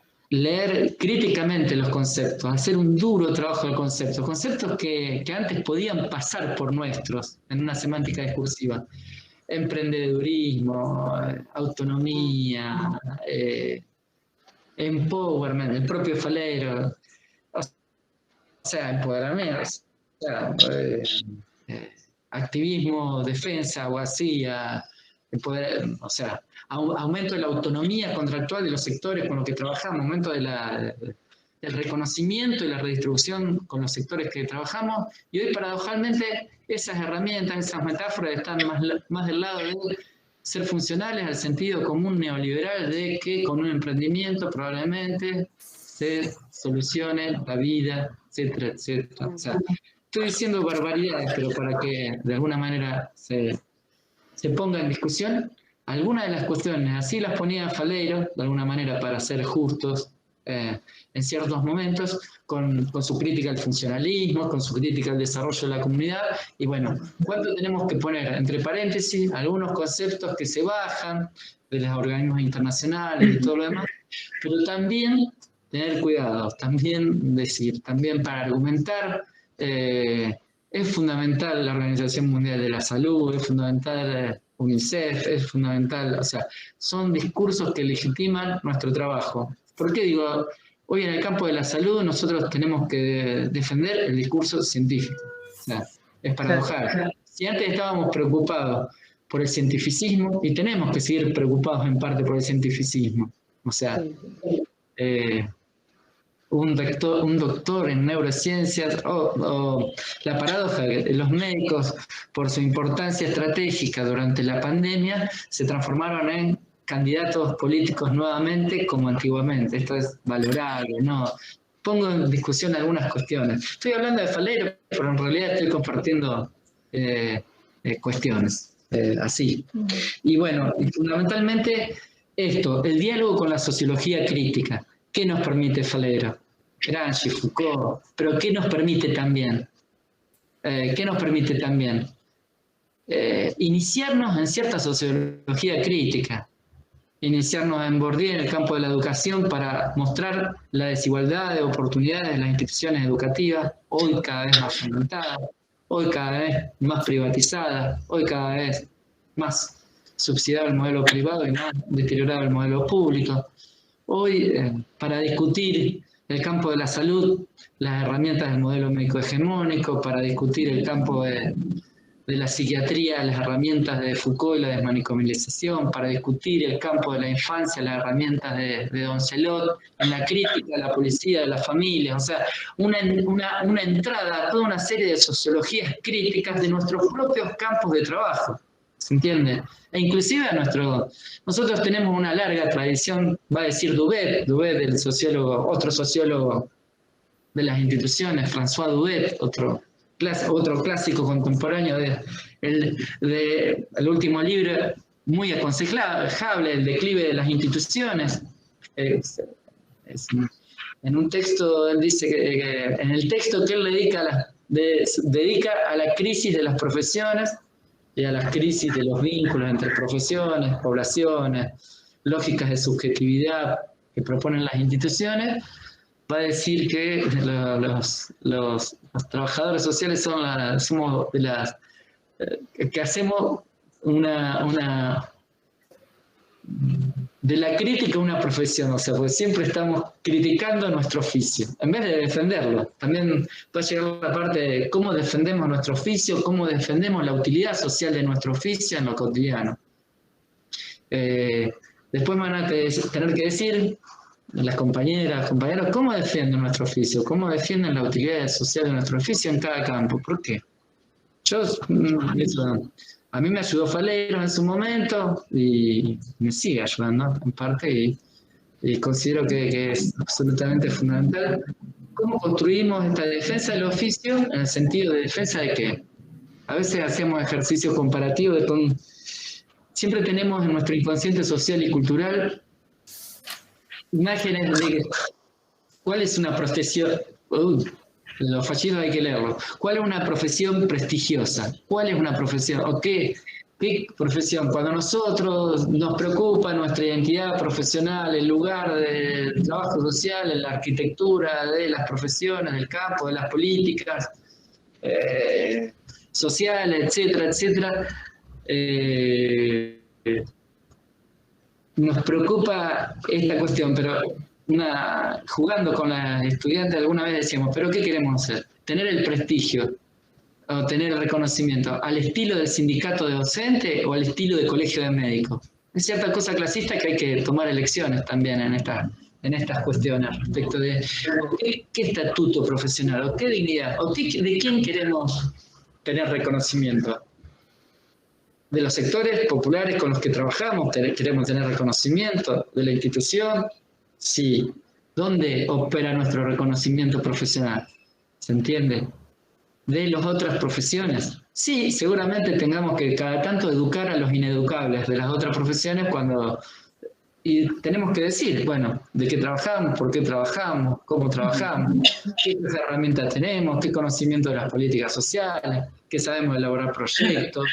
críticamente los conceptos, hacer un duro trabajo de conceptos, conceptos que antes podían pasar por nuestros en una semántica discursiva. Emprendedurismo, autonomía, empowerment, el propio Faleiro, o sea, empoderamiento, o sea, activismo, defensa, abogacía, o sea, aumento de la autonomía contractual de los sectores con los que trabajamos, aumento del reconocimiento y la redistribución con los sectores que trabajamos, y hoy paradojalmente esas herramientas, esas metáforas están más del lado de ser funcionales al sentido común neoliberal de que con un emprendimiento probablemente se solucione la vida, etcétera, etcétera. O sea, estoy diciendo barbaridades, pero para que de alguna manera se ponga en discusión algunas de las cuestiones, así las ponía Faleiro, de alguna manera para ser justos en ciertos momentos, con su crítica al funcionalismo, con su crítica al desarrollo de la comunidad, y bueno, ¿cuánto tenemos que poner entre paréntesis algunos conceptos que se bajan de los organismos internacionales y todo lo demás, pero también tener cuidado, también decir, también para argumentar, es fundamental la Organización Mundial de la Salud, es fundamental UNICEF, es fundamental, o sea, son discursos que legitiman nuestro trabajo. ¿Por qué digo? Hoy en el campo de la salud nosotros tenemos que defender el discurso científico. O sea, es paradojal. Si antes estábamos preocupados por el cientificismo, y tenemos que seguir preocupados en parte por el cientificismo. O sea, un doctor en neurociencias, o la paradoja de los médicos, por su importancia estratégica durante la pandemia, se transformaron en candidatos políticos nuevamente como antiguamente. Esto es valorable, ¿no? Pongo en discusión algunas cuestiones. Estoy hablando de Faleiro, pero en realidad estoy compartiendo cuestiones, así. Y bueno, fundamentalmente esto, el diálogo con la sociología crítica. ¿Qué nos permite Faleiro? Gramsci, Foucault, pero ¿qué nos permite también? Iniciarnos en cierta sociología crítica. Iniciarnos en Bourdieu en el campo de la educación para mostrar la desigualdad de oportunidades de las instituciones educativas, hoy cada vez más fragmentadas, hoy cada vez más privatizadas, hoy cada vez más subsidiado el modelo privado y más deteriorado el modelo público. Hoy, para discutir el campo de la salud, las herramientas del modelo médico hegemónico, para discutir el campo de la psiquiatría, las herramientas de Foucault y la desmanicomilización, para discutir el campo de la infancia, las herramientas de Doncelot, en la crítica a la policía de las familias, o sea, una entrada a toda una serie de sociologías críticas de nuestros propios campos de trabajo, ¿se entiende? E inclusive nosotros tenemos una larga tradición, va a decir Dubet, el sociólogo, otro sociólogo de las instituciones, François Dubet, otro clásico contemporáneo el último libro muy aconsejable, El declive de las instituciones. En un texto, él dice que en el texto que él dedica a la crisis de las profesiones y a las crisis de los vínculos entre profesiones, poblaciones, lógicas de subjetividad que proponen las instituciones, va a decir que los trabajadores sociales somos de las que hacemos de la crítica una profesión, o sea, porque siempre estamos criticando nuestro oficio, en vez de defenderlo. También puede llegar la parte de cómo defendemos nuestro oficio, cómo defendemos la utilidad social de nuestro oficio en lo cotidiano. Después van a tener que decir las compañeros, cómo defienden nuestro oficio, cómo defienden la utilidad social de nuestro oficio en cada campo. ¿Por qué? A mí me ayudó Faleiro en su momento y me sigue ayudando en parte y considero que es absolutamente fundamental. ¿Cómo construimos esta defensa del oficio en el sentido de defensa de qué? A veces hacemos ejercicios comparativos siempre tenemos en nuestro inconsciente social y cultural imágenes de cuál es una profesión. Los fallidos hay que leerlo. ¿Cuál es una profesión prestigiosa? ¿Cuál es una profesión? ¿O qué profesión? Cuando nosotros nos preocupa nuestra identidad profesional, el lugar del trabajo social, en la arquitectura de las profesiones, del campo, de las políticas sociales, etcétera, etcétera, nos preocupa esta cuestión, pero jugando con las estudiantes alguna vez decíamos, ¿pero qué queremos hacer? ¿Tener el prestigio o tener el reconocimiento al estilo del sindicato de docente o al estilo de colegio de médicos? Es cierta cosa clasista que hay que tomar elecciones también en estas cuestiones respecto de qué estatuto profesional o qué dignidad o de quién queremos tener reconocimiento. De los sectores populares con los que trabajamos, queremos tener reconocimiento de la institución. Sí. ¿Dónde opera nuestro reconocimiento profesional? ¿Se entiende? ¿De las otras profesiones? Sí, seguramente tengamos que cada tanto educar a los ineducables de las otras profesiones y tenemos que decir, bueno, de qué trabajamos, por qué trabajamos, cómo trabajamos, qué herramientas tenemos, qué conocimiento de las políticas sociales, qué sabemos elaborar proyectos.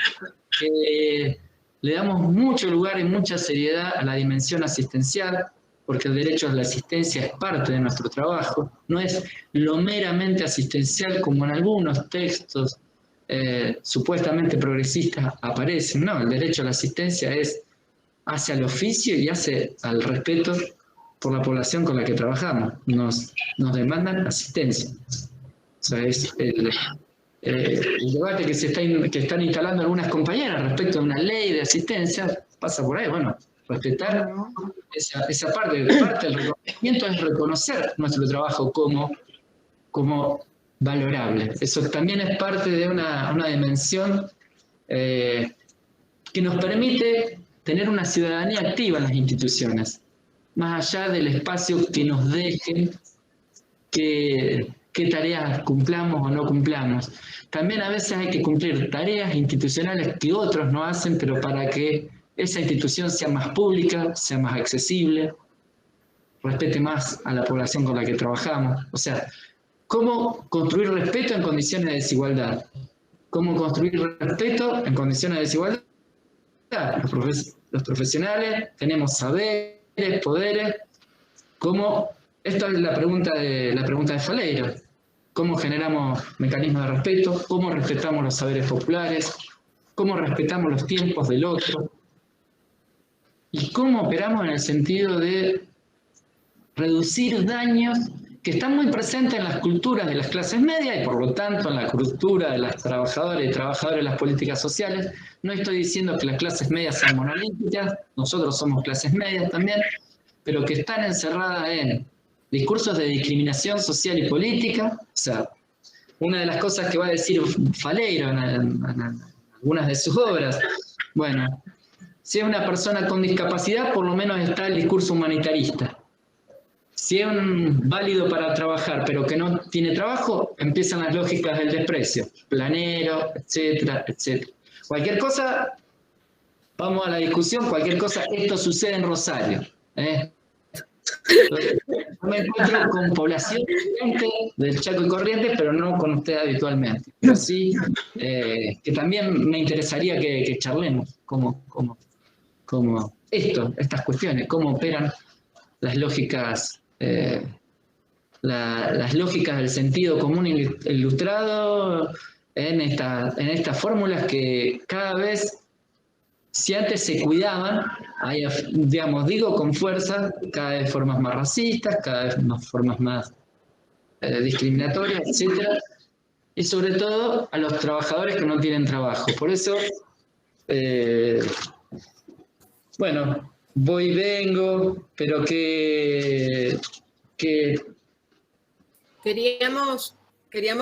Le damos mucho lugar y mucha seriedad a la dimensión asistencial, porque el derecho a la asistencia es parte de nuestro trabajo, no es lo meramente asistencial como en algunos textos supuestamente progresistas aparecen, no, el derecho a la asistencia es hacia el oficio y hace al respeto por la población con la que trabajamos, nos demandan asistencia. O sea, es el debate que están instalando algunas compañeras respecto a una ley de asistencia pasa por ahí, bueno, respetar esa parte del reconocimiento es reconocer nuestro trabajo como valorable. Eso también es parte de una dimensión que nos permite tener una ciudadanía activa en las instituciones, más allá del espacio que nos dejen qué tareas cumplamos o no cumplamos. También a veces hay que cumplir tareas institucionales que otros no hacen, pero para que esa institución sea más pública, sea más accesible, respete más a la población con la que trabajamos. O sea, ¿cómo construir respeto en condiciones de desigualdad? ¿Cómo construir respeto en condiciones de desigualdad? Los profesionales tenemos saberes, poderes. Esta es la pregunta de Faleiro. ¿Cómo generamos mecanismos de respeto? ¿Cómo respetamos los saberes populares? ¿Cómo respetamos los tiempos del otro? ¿Y cómo operamos en el sentido de reducir daños que están muy presentes en las culturas de las clases medias y por lo tanto en la cultura de las trabajadoras y trabajadores de las políticas sociales? No estoy diciendo que las clases medias sean monolíticas, nosotros somos clases medias también, pero que están encerradas en discursos de discriminación social y política. O sea, una de las cosas que va a decir Faleiro en algunas de sus obras, bueno, si es una persona con discapacidad, por lo menos está el discurso humanitarista. Si es un válido para trabajar, pero que no tiene trabajo, empiezan las lógicas del desprecio, planero, etcétera, etcétera. Cualquier cosa, vamos a la discusión, cualquier cosa, esto sucede en Rosario. Yo me encuentro con población del Chaco y Corrientes, pero no con usted habitualmente. Pero sí, que también me interesaría que charlemos estas cuestiones, cómo operan las lógicas las lógicas del sentido común ilustrado en estas fórmulas que cada vez, si antes se cuidaban, hay, digamos, digo con fuerza, cada vez formas más racistas, cada vez más formas más discriminatorias, etcétera, y sobre todo a los trabajadores que no tienen trabajo. Por eso, bueno, voy y vengo, pero que Queríamos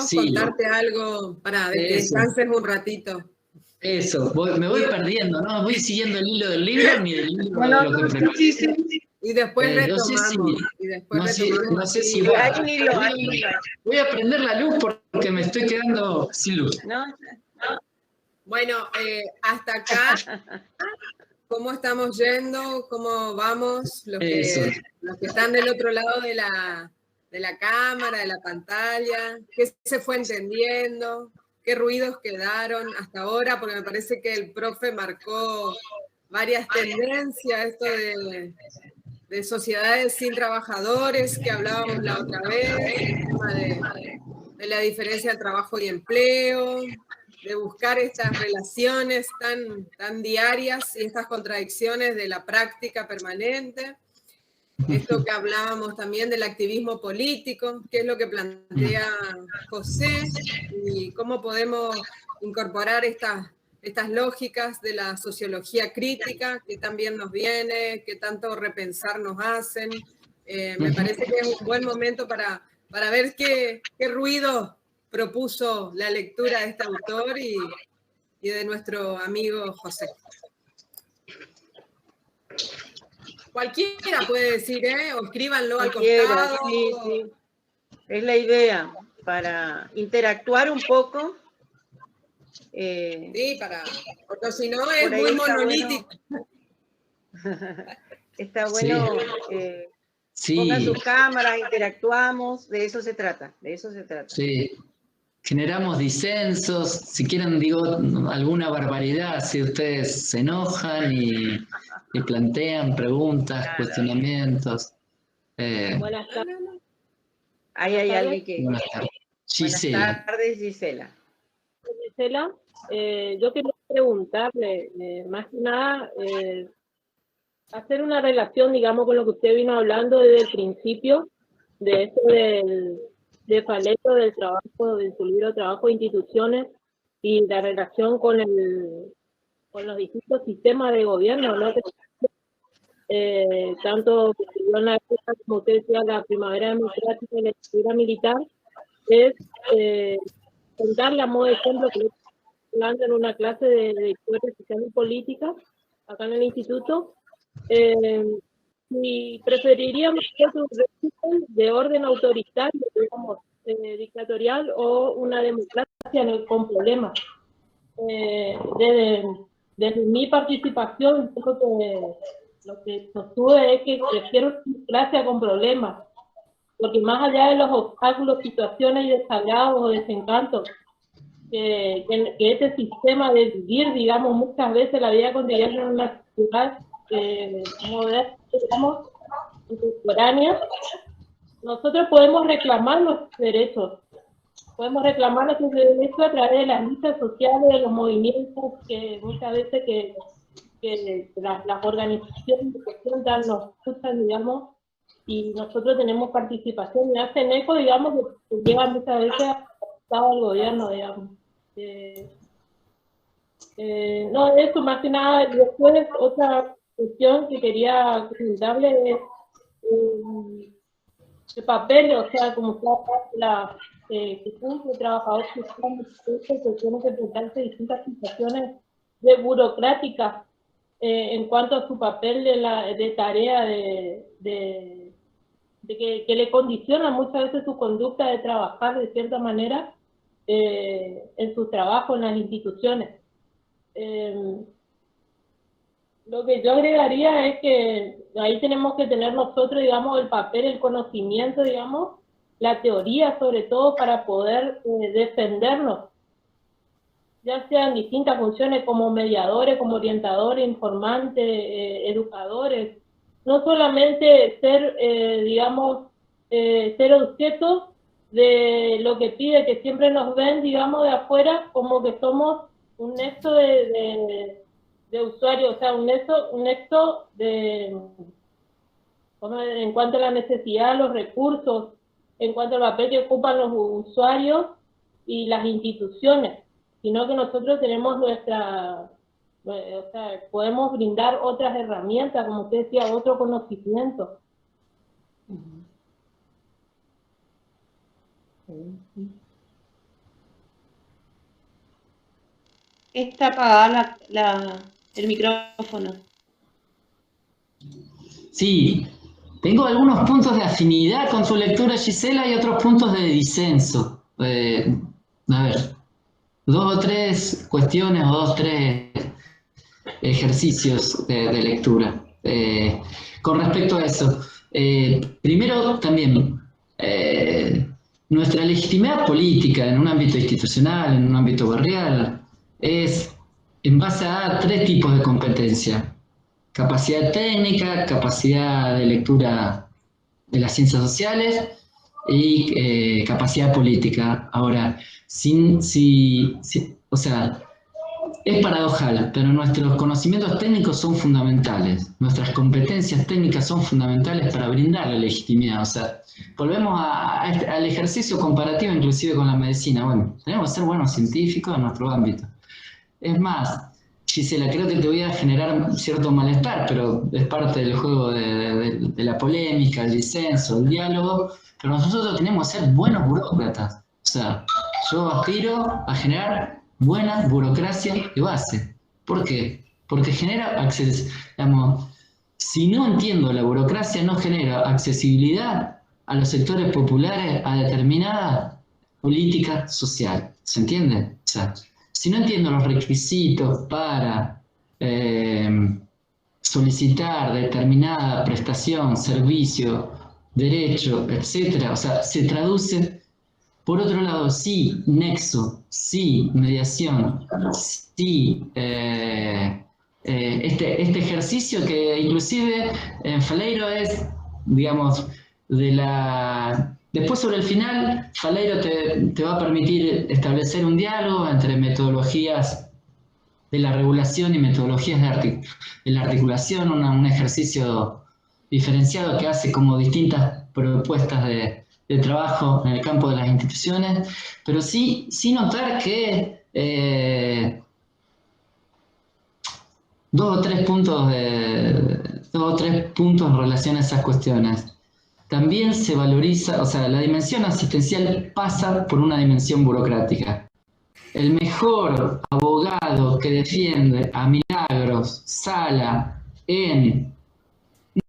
sí, contarte algo para que descanses un ratito. Eso, me voy perdiendo, no voy siguiendo el hilo del libro ni del libro de lo que preparé. Y después retomamos. No sé si va. Voy a prender la luz porque me estoy quedando sin luz. Bueno, hasta acá, ¿cómo estamos yendo? ¿Cómo vamos? Los que están del otro lado de la cámara, de la pantalla, ¿qué se fue entendiendo? ¿Qué ruidos quedaron hasta ahora? Porque me parece que el profe marcó varias tendencias, esto de sociedades sin trabajadores que hablábamos la otra vez, el tema de la diferencia de trabajo y empleo, de buscar estas relaciones tan diarias y estas contradicciones de la práctica permanente. Esto que hablábamos también del activismo político, qué es lo que plantea José y cómo podemos incorporar estas lógicas de la sociología crítica que también nos viene, que tanto repensar nos hacen. Me parece que es un buen momento para ver qué ruido propuso la lectura de este autor y de nuestro amigo José. Cualquiera puede decir, o escríbanlo al costado. Sí. Es la idea, para interactuar un poco. Sí, porque si no es muy monolítico. Está bueno, pongan sus cámaras, interactuamos, de eso se trata. Sí, generamos disensos, si quieren digo alguna barbaridad, si ustedes se enojan y plantean preguntas, cuestionamientos. Buenas tardes. Ahí hay alguien que... Buenas tardes. Gisela. Buenas tardes, Gisela. Gisela, yo quería preguntarle, más que nada, hacer una relación, digamos, con lo que usted vino hablando desde el principio, de esto de Faleto, del trabajo, de su libro Trabajo de Instituciones, y la relación con los distintos sistemas de gobierno, ¿no? Tanto en la época, como usted decía, la primavera democrática y la dictadura militar, es contarle a modo de ejemplo que hablando en una clase de historia social y política acá en el instituto, y preferiríamos un régimen de orden autoritario, digamos, dictatorial, o una democracia con problemas. Desde mi participación, creo que lo que sostuve es que prefiero una democracia con problemas, porque más allá de los obstáculos, situaciones y desagrados o desencantos, que ese sistema de vivir, digamos, muchas veces la vida cotidiana en una ciudad moderna, digamos, contemporánea, nosotros podemos reclamar nuestros derechos. Podemos reclamar nuestros derechos a través de las luchas sociales, de los movimientos que muchas veces que las organizaciones nos escuchan, digamos, y nosotros tenemos participación y hacen eco, digamos, que llegan muchas veces al gobierno, digamos. No, eso más que nada. Después, otra cuestión que quería preguntarle es el papel, o sea, como que cumple el trabajador social, que tiene que enfrentarse a distintas situaciones burocráticas en cuanto a su papel de tarea que le condiciona muchas veces su conducta de trabajar de cierta manera en su trabajo en las instituciones. Lo que yo agregaría es que ahí tenemos que tener nosotros, digamos, el papel, el conocimiento, digamos, la teoría sobre todo para poder defendernos, ya sean distintas funciones como mediadores, como orientadores, informantes, educadores, no solamente ser, digamos, ser objetos de lo que pide, que siempre nos ven, digamos, de afuera, como que somos un nexo de usuarios, o sea, un nexo en cuanto a la necesidad, los recursos, en cuanto al papel que ocupan los usuarios y las instituciones, sino que nosotros tenemos o sea, podemos brindar otras herramientas, como usted decía, otro conocimiento. Está apagada el micrófono. Sí, tengo algunos puntos de afinidad con su lectura, Gisela, y otros puntos de disenso. A ver, 2 o 3 cuestiones o 2 o 3 ejercicios de lectura. Con respecto a eso, primero también, nuestra legitimidad política en un ámbito institucional, en un ámbito barrial, es en base a 3 tipos de competencia: capacidad técnica, capacidad de lectura de las ciencias sociales y capacidad política. Ahora, o sea, es paradojal, pero nuestros conocimientos técnicos son fundamentales, nuestras competencias técnicas son fundamentales para brindar la legitimidad. O sea, volvemos al ejercicio comparativo inclusive con la medicina. Bueno, tenemos que ser buenos científicos en nuestro ámbito. Es más, Gisela, creo que te voy a generar cierto malestar, pero es parte del juego de la polémica, el disenso, el diálogo, pero nosotros tenemos que ser buenos burócratas. O sea, yo aspiro a generar buena burocracia de base. ¿Por qué? Porque genera acceso, digamos, si no entiendo la burocracia, no genera accesibilidad a los sectores populares a determinada política social. ¿Se entiende? O sea, si no entiendo los requisitos para solicitar determinada prestación, servicio, derecho, etc., o sea, se traduce. Por otro lado, sí nexo, sí mediación, sí este ejercicio que inclusive en Faleiro es, digamos, después sobre el final, Faleiro te va a permitir establecer un diálogo entre metodologías de la regulación y metodologías de la articulación, un ejercicio diferenciado que hace como distintas propuestas de trabajo en el campo de las instituciones, pero sí notar que 2 o 3 puntos en relación a esas cuestiones. También se valoriza, o sea, la dimensión asistencial pasa por una dimensión burocrática. El mejor abogado que defiende a Milagros Sala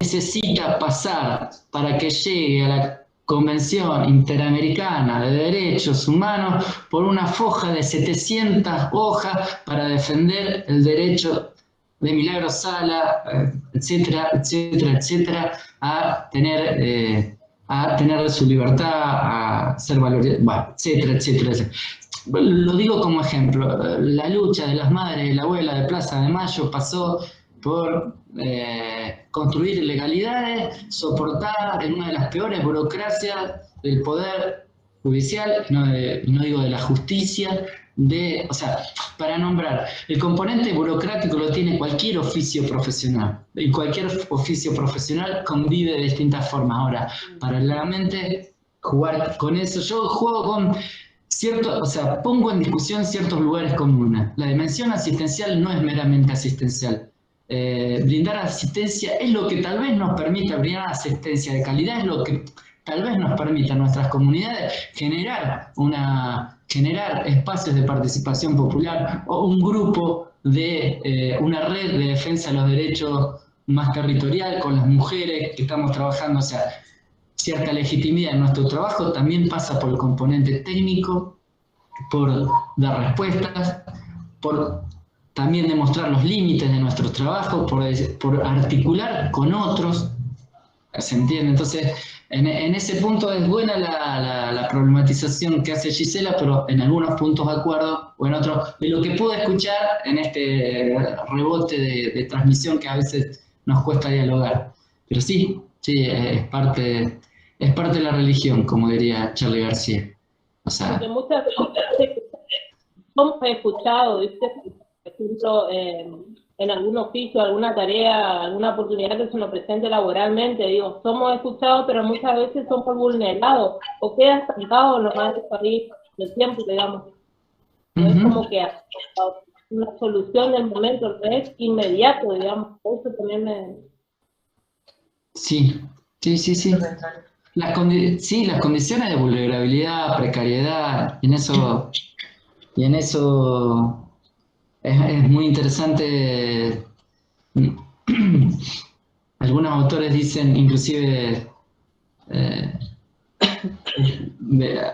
necesita pasar para que llegue a la Convención Interamericana de Derechos Humanos por una foja de 700 hojas para defender el derecho de Milagros Sala, etcétera, etcétera, etcétera, a tener su libertad, a ser valorizado, bueno, etcétera, etcétera, etcétera. Lo digo como ejemplo, la lucha de las madres y la abuela de Plaza de Mayo pasó por construir ilegalidades soportadas en una de las peores burocracias del poder judicial, no digo de la justicia, o sea, para nombrar, el componente burocrático lo tiene cualquier oficio profesional, y cualquier oficio profesional convive de distintas formas. Ahora, paralelamente, jugar con eso, yo juego con o sea, pongo en discusión ciertos lugares comunes. La dimensión asistencial no es meramente asistencial. Brindar asistencia es lo que tal vez nos permita brindar asistencia de calidad, es lo que tal vez nos permita a nuestras comunidades generar espacios de participación popular o un grupo una red de defensa de los derechos más territorial con las mujeres que estamos trabajando. O sea, cierta legitimidad en nuestro trabajo también pasa por el componente técnico, por dar respuestas, por también demostrar los límites de nuestro trabajo, por articular con otros. ¿Se entiende? Entonces, en ese punto es buena la problematización que hace Gisela, pero en algunos puntos de acuerdo, o en otros, de lo que pude escuchar en este rebote de transmisión que a veces nos cuesta dialogar. Pero sí, es parte es parte de la religión, como diría Charly García. O sea, Porque muchas veces somos escuchados, ¿viste? Por ejemplo, en algún oficio, alguna tarea, alguna oportunidad que se nos presente laboralmente, digo, somos escuchados, pero muchas veces somos vulnerados o quedan estancados nomás ahí del tiempo, digamos. No es como que una solución del momento, no es inmediato, digamos. Eso también me... sí. Sí, las condiciones de vulnerabilidad, precariedad, y en eso es muy interesante. Algunos autores dicen, inclusive,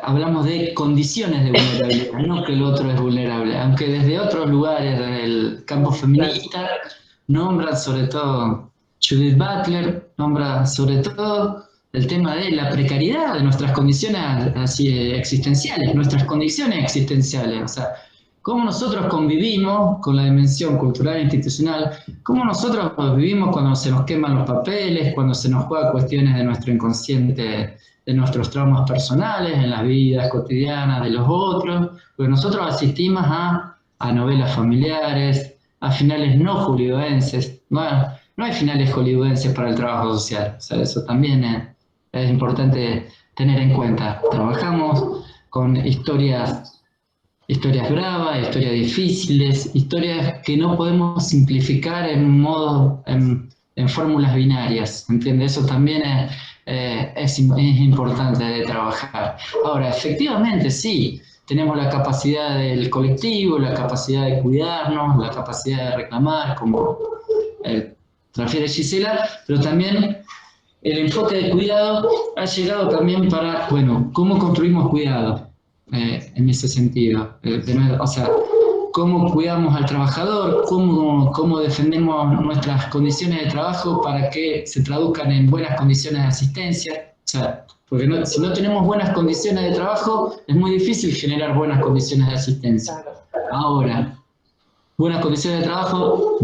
hablamos de condiciones de vulnerabilidad, no que el otro es vulnerable, aunque desde otros lugares del campo feminista nombran sobre todo, Judith Butler nombra sobre todo el tema de la precariedad de nuestras condiciones así existenciales, nuestras condiciones existenciales, o sea, cómo nosotros convivimos con la dimensión cultural e institucional, cómo nosotros vivimos cuando se nos queman los papeles, cuando se nos juegan cuestiones de nuestro inconsciente, de nuestros traumas personales, en las vidas cotidianas de los otros, porque nosotros asistimos a novelas familiares, a finales no hollywoodenses. Bueno, no hay finales hollywoodenses para el trabajo social, o sea, eso también es importante tener en cuenta. Trabajamos con historias bravas, historias difíciles, historias que no podemos simplificar en fórmulas binarias, ¿entiendes? Eso también es importante de trabajar. Ahora, efectivamente, sí, tenemos la capacidad del colectivo, la capacidad de cuidarnos, la capacidad de reclamar, como refiere Gisela, pero también el enfoque de cuidado ha llegado también para, bueno, ¿cómo construimos cuidado? En ese sentido, o sea, cómo cuidamos al trabajador, cómo defendemos nuestras condiciones de trabajo para que se traduzcan en buenas condiciones de asistencia, o sea, porque si no tenemos buenas condiciones de trabajo, es muy difícil generar buenas condiciones de asistencia. Ahora, buenas condiciones de trabajo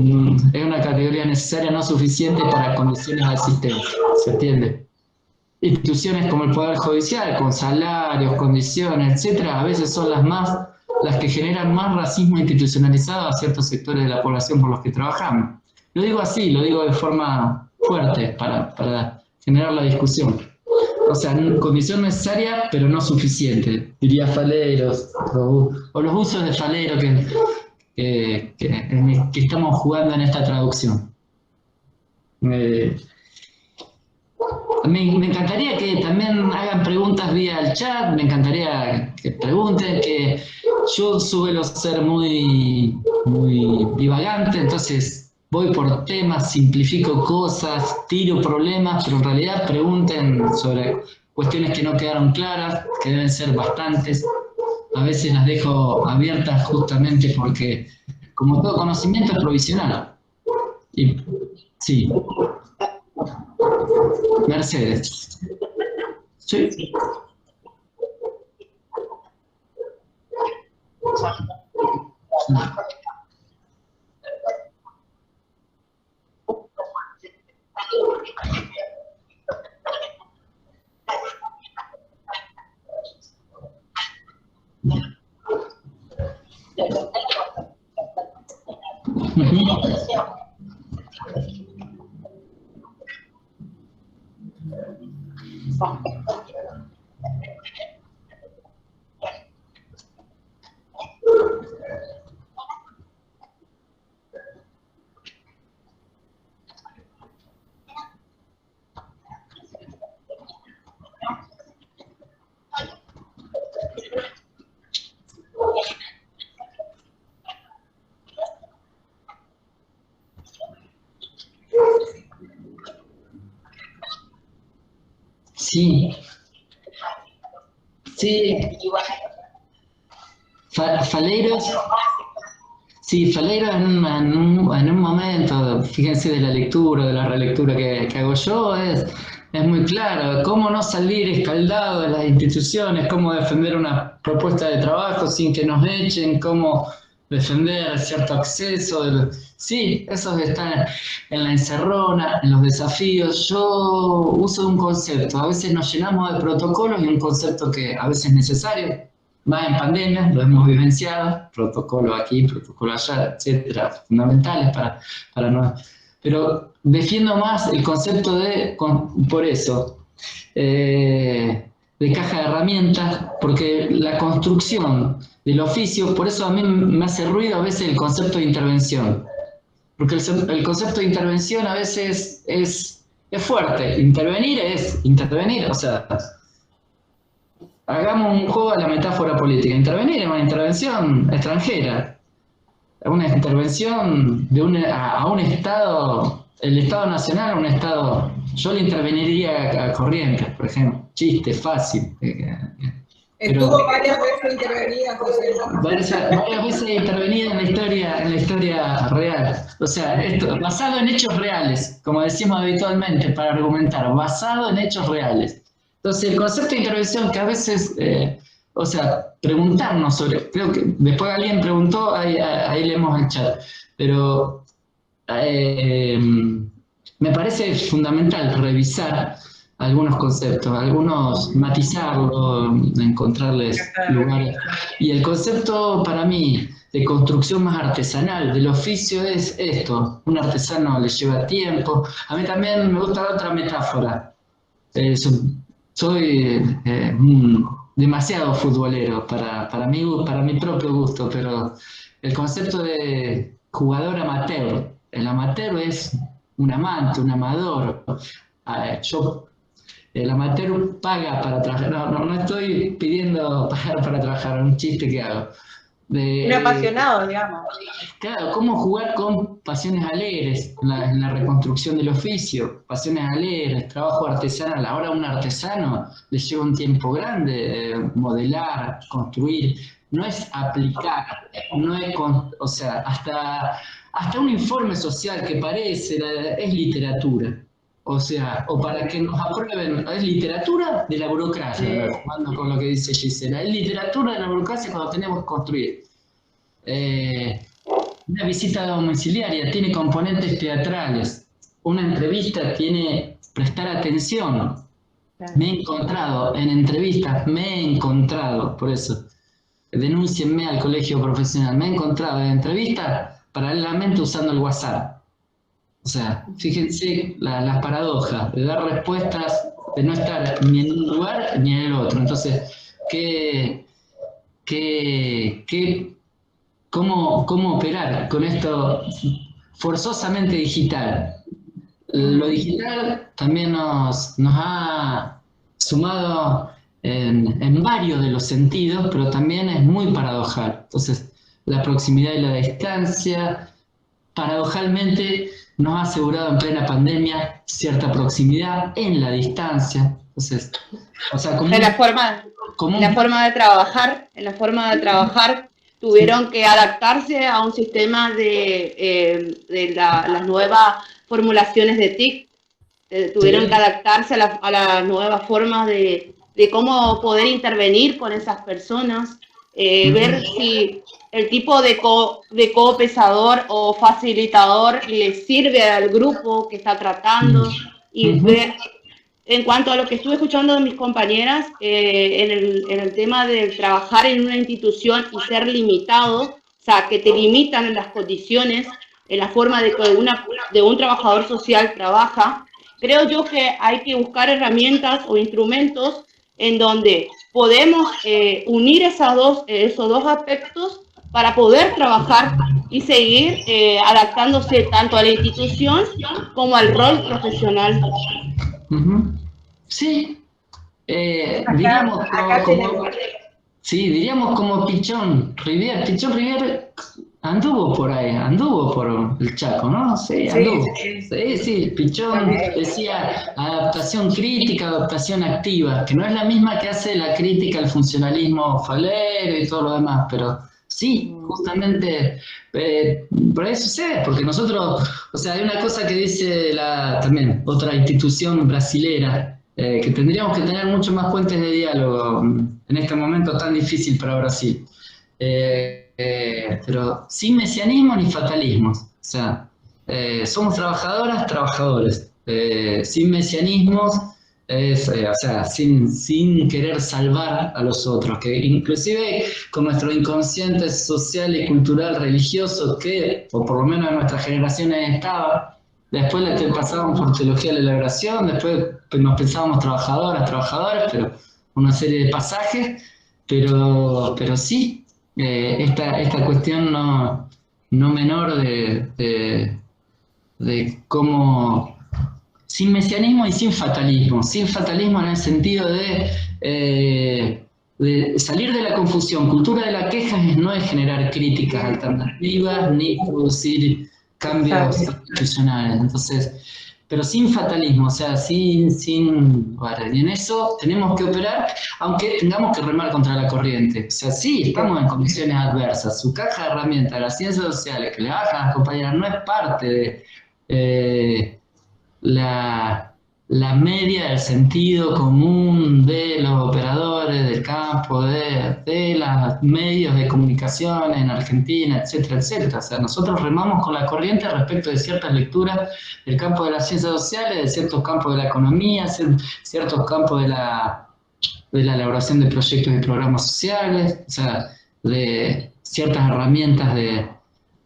es una categoría necesaria, no suficiente para condiciones de asistencia, ¿se entiende? Instituciones como el Poder Judicial, con salarios, condiciones, etcétera, a veces son las que generan más racismo institucionalizado a ciertos sectores de la población por los que trabajamos. Lo digo así, lo digo de forma fuerte para generar la discusión. O sea, condición necesaria, pero no suficiente, diría Faleiro, o los usos de Faleiro que estamos jugando en esta traducción. Me encantaría que también hagan preguntas vía el chat, me encantaría que pregunten, que yo suelo ser muy divagante, entonces voy por temas, simplifico cosas, tiro problemas, pero en realidad pregunten sobre cuestiones que no quedaron claras, que deben ser bastantes. A veces las dejo abiertas justamente porque, como todo conocimiento, es provisional. Y, sí. Mercedes. ¿Sí? Sí. Sí. Faleiro. Sí, Faleiro en un momento, fíjense de la lectura, de la relectura que hago yo, es muy claro. Cómo no salir escaldado de las instituciones, cómo defender una propuesta de trabajo sin que nos echen, cómo defender cierto acceso. Sí, eso está en la encerrona, en los desafíos. Yo uso un concepto, a veces nos llenamos de protocolos y un concepto que a veces es necesario, más en pandemia, lo hemos vivenciado, protocolo aquí, protocolo allá, etcétera, fundamentales para no... Pero defiendo más el concepto por eso, de caja de herramientas, porque la construcción del oficio, por eso a mí me hace ruido a veces el concepto de intervención, porque el concepto de intervención a veces es fuerte. Intervenir es intervenir, o sea, hagamos un juego a la metáfora política. Intervenir es una intervención extranjera, una intervención a un Estado, el Estado nacional, un Estado. Yo le interveniría a Corrientes, por ejemplo. Chiste, fácil. Estuvo varias veces intervenida, José. Varias veces intervenida en la historia real. O sea, esto, basado en hechos reales, como decimos habitualmente para argumentar, basado en hechos reales. Entonces, el concepto de intervención que a veces, o sea, preguntarnos sobre, creo que después alguien preguntó, ahí leemos el chat, pero me parece fundamental revisar algunos conceptos, algunos matizarlos, encontrarles lugares. Y el concepto para mí de construcción más artesanal del oficio es esto: un artesano le lleva tiempo. A mí también me gusta otra metáfora. Soy demasiado futbolero para mi propio gusto, pero el concepto de jugador amateur, el amateur es un amante, un amador. El amateur paga para trabajar. No estoy pidiendo pagar para trabajar, un chiste que hago. Un apasionado, digamos. Claro, cómo jugar con pasiones alegres en la reconstrucción del oficio, pasiones alegres, trabajo artesanal. Ahora a un artesano le lleva un tiempo grande modelar, construir. No es aplicar, no es, o sea, hasta un informe social que parece, es literatura. O sea, o para que nos aprueben, es literatura de la burocracia, jugando con lo que dice Gisela, es literatura de la burocracia cuando tenemos que construir. Una visita domiciliaria tiene componentes teatrales, una entrevista tiene prestar atención. Me he encontrado en entrevistas, por eso, denúncienme al colegio profesional, me he encontrado en entrevistas paralelamente usando el WhatsApp. O sea, fíjense las paradojas de dar respuestas, de no estar ni en un lugar ni en el otro. Entonces, ¿cómo operar con esto forzosamente digital? Lo digital también nos ha sumado en varios de los sentidos, pero también es muy paradojal. Entonces, la proximidad y la distancia, paradojalmente, nos ha asegurado en plena pandemia cierta proximidad en la distancia. Entonces, o sea, en la forma de trabajar, tuvieron que adaptarse a un sistema de las nuevas formulaciones de TIC, tuvieron que adaptarse a las nuevas formas de cómo poder intervenir con esas personas, ver si el tipo de copesador o facilitador le sirve al grupo que está tratando, y ver, en cuanto a lo que estuve escuchando de mis compañeras, en el tema de trabajar en una institución y ser limitado, o sea, que te limitan en las condiciones, en la forma de que un trabajador social trabaja, creo yo que hay que buscar herramientas o instrumentos en donde podemos unir esos dos aspectos para poder trabajar y seguir adaptándose tanto a la institución como al rol profesional. Sí, diríamos como Pichón Rivière. Pichón Rivière anduvo por ahí, anduvo por el Chaco, ¿no? Sí, anduvo. Sí, Pichón decía adaptación crítica, adaptación activa, que no es la misma que hace la crítica al funcionalismo falero y todo lo demás, pero sí, justamente por ahí sucede, porque nosotros, o sea, hay una cosa que dice también otra institución brasilera, que tendríamos que tener mucho más puentes de diálogo en este momento tan difícil para Brasil. pero sin mesianismo ni fatalismos. O sea, somos trabajadoras, trabajadores. Sin mesianismos, o sea, sin querer salvar a los otros, que inclusive con nuestro inconsciente social y cultural religioso, que, o por lo menos en nuestras generaciones estaba, después pasábamos por teología de la liberación, después nos pensábamos trabajadoras, trabajadores, pero una serie de pasajes, pero sí, esta cuestión no menor de cómo, sin mesianismo y sin fatalismo en el sentido de salir de la confusión. Cultura de la queja no es generar críticas alternativas ni producir cambios institucionales. Entonces, pero sin fatalismo, o sea, bueno, y en eso tenemos que operar, aunque tengamos que remar contra la corriente. O sea, sí, estamos en condiciones adversas. Su caja de herramientas, las ciencias sociales que le bajan a las compañeras, no es parte de la media del sentido común de los operadores del campo, de los medios de comunicación en Argentina, etcétera, etcétera. O sea, nosotros remamos con la corriente respecto de ciertas lecturas del campo de las ciencias sociales, de ciertos campos de la economía, ciertos campos de la elaboración de proyectos y programas sociales, o sea, de ciertas herramientas de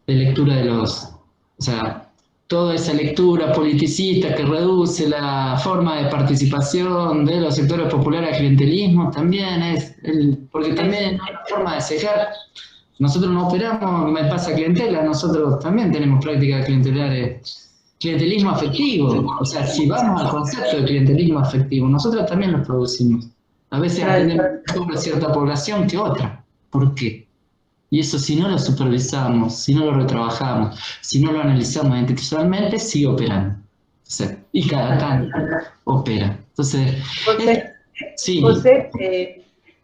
lectura de los... O sea, toda esa lectura politicista que reduce la forma de participación de los sectores populares al clientelismo también porque también hay una forma de cejar. Nosotros no operamos, me pasa clientela, nosotros también tenemos prácticas clientelares, clientelismo afectivo. O sea, si vamos al concepto de clientelismo afectivo, nosotros también lo producimos. A veces atendemos sobre cierta población que otra. ¿Por qué? Y eso, si no lo supervisamos, si no lo retrabajamos, si no lo analizamos institucionalmente, sigue operando. O sea, y cada tanto opera. Entonces, José, sí. José,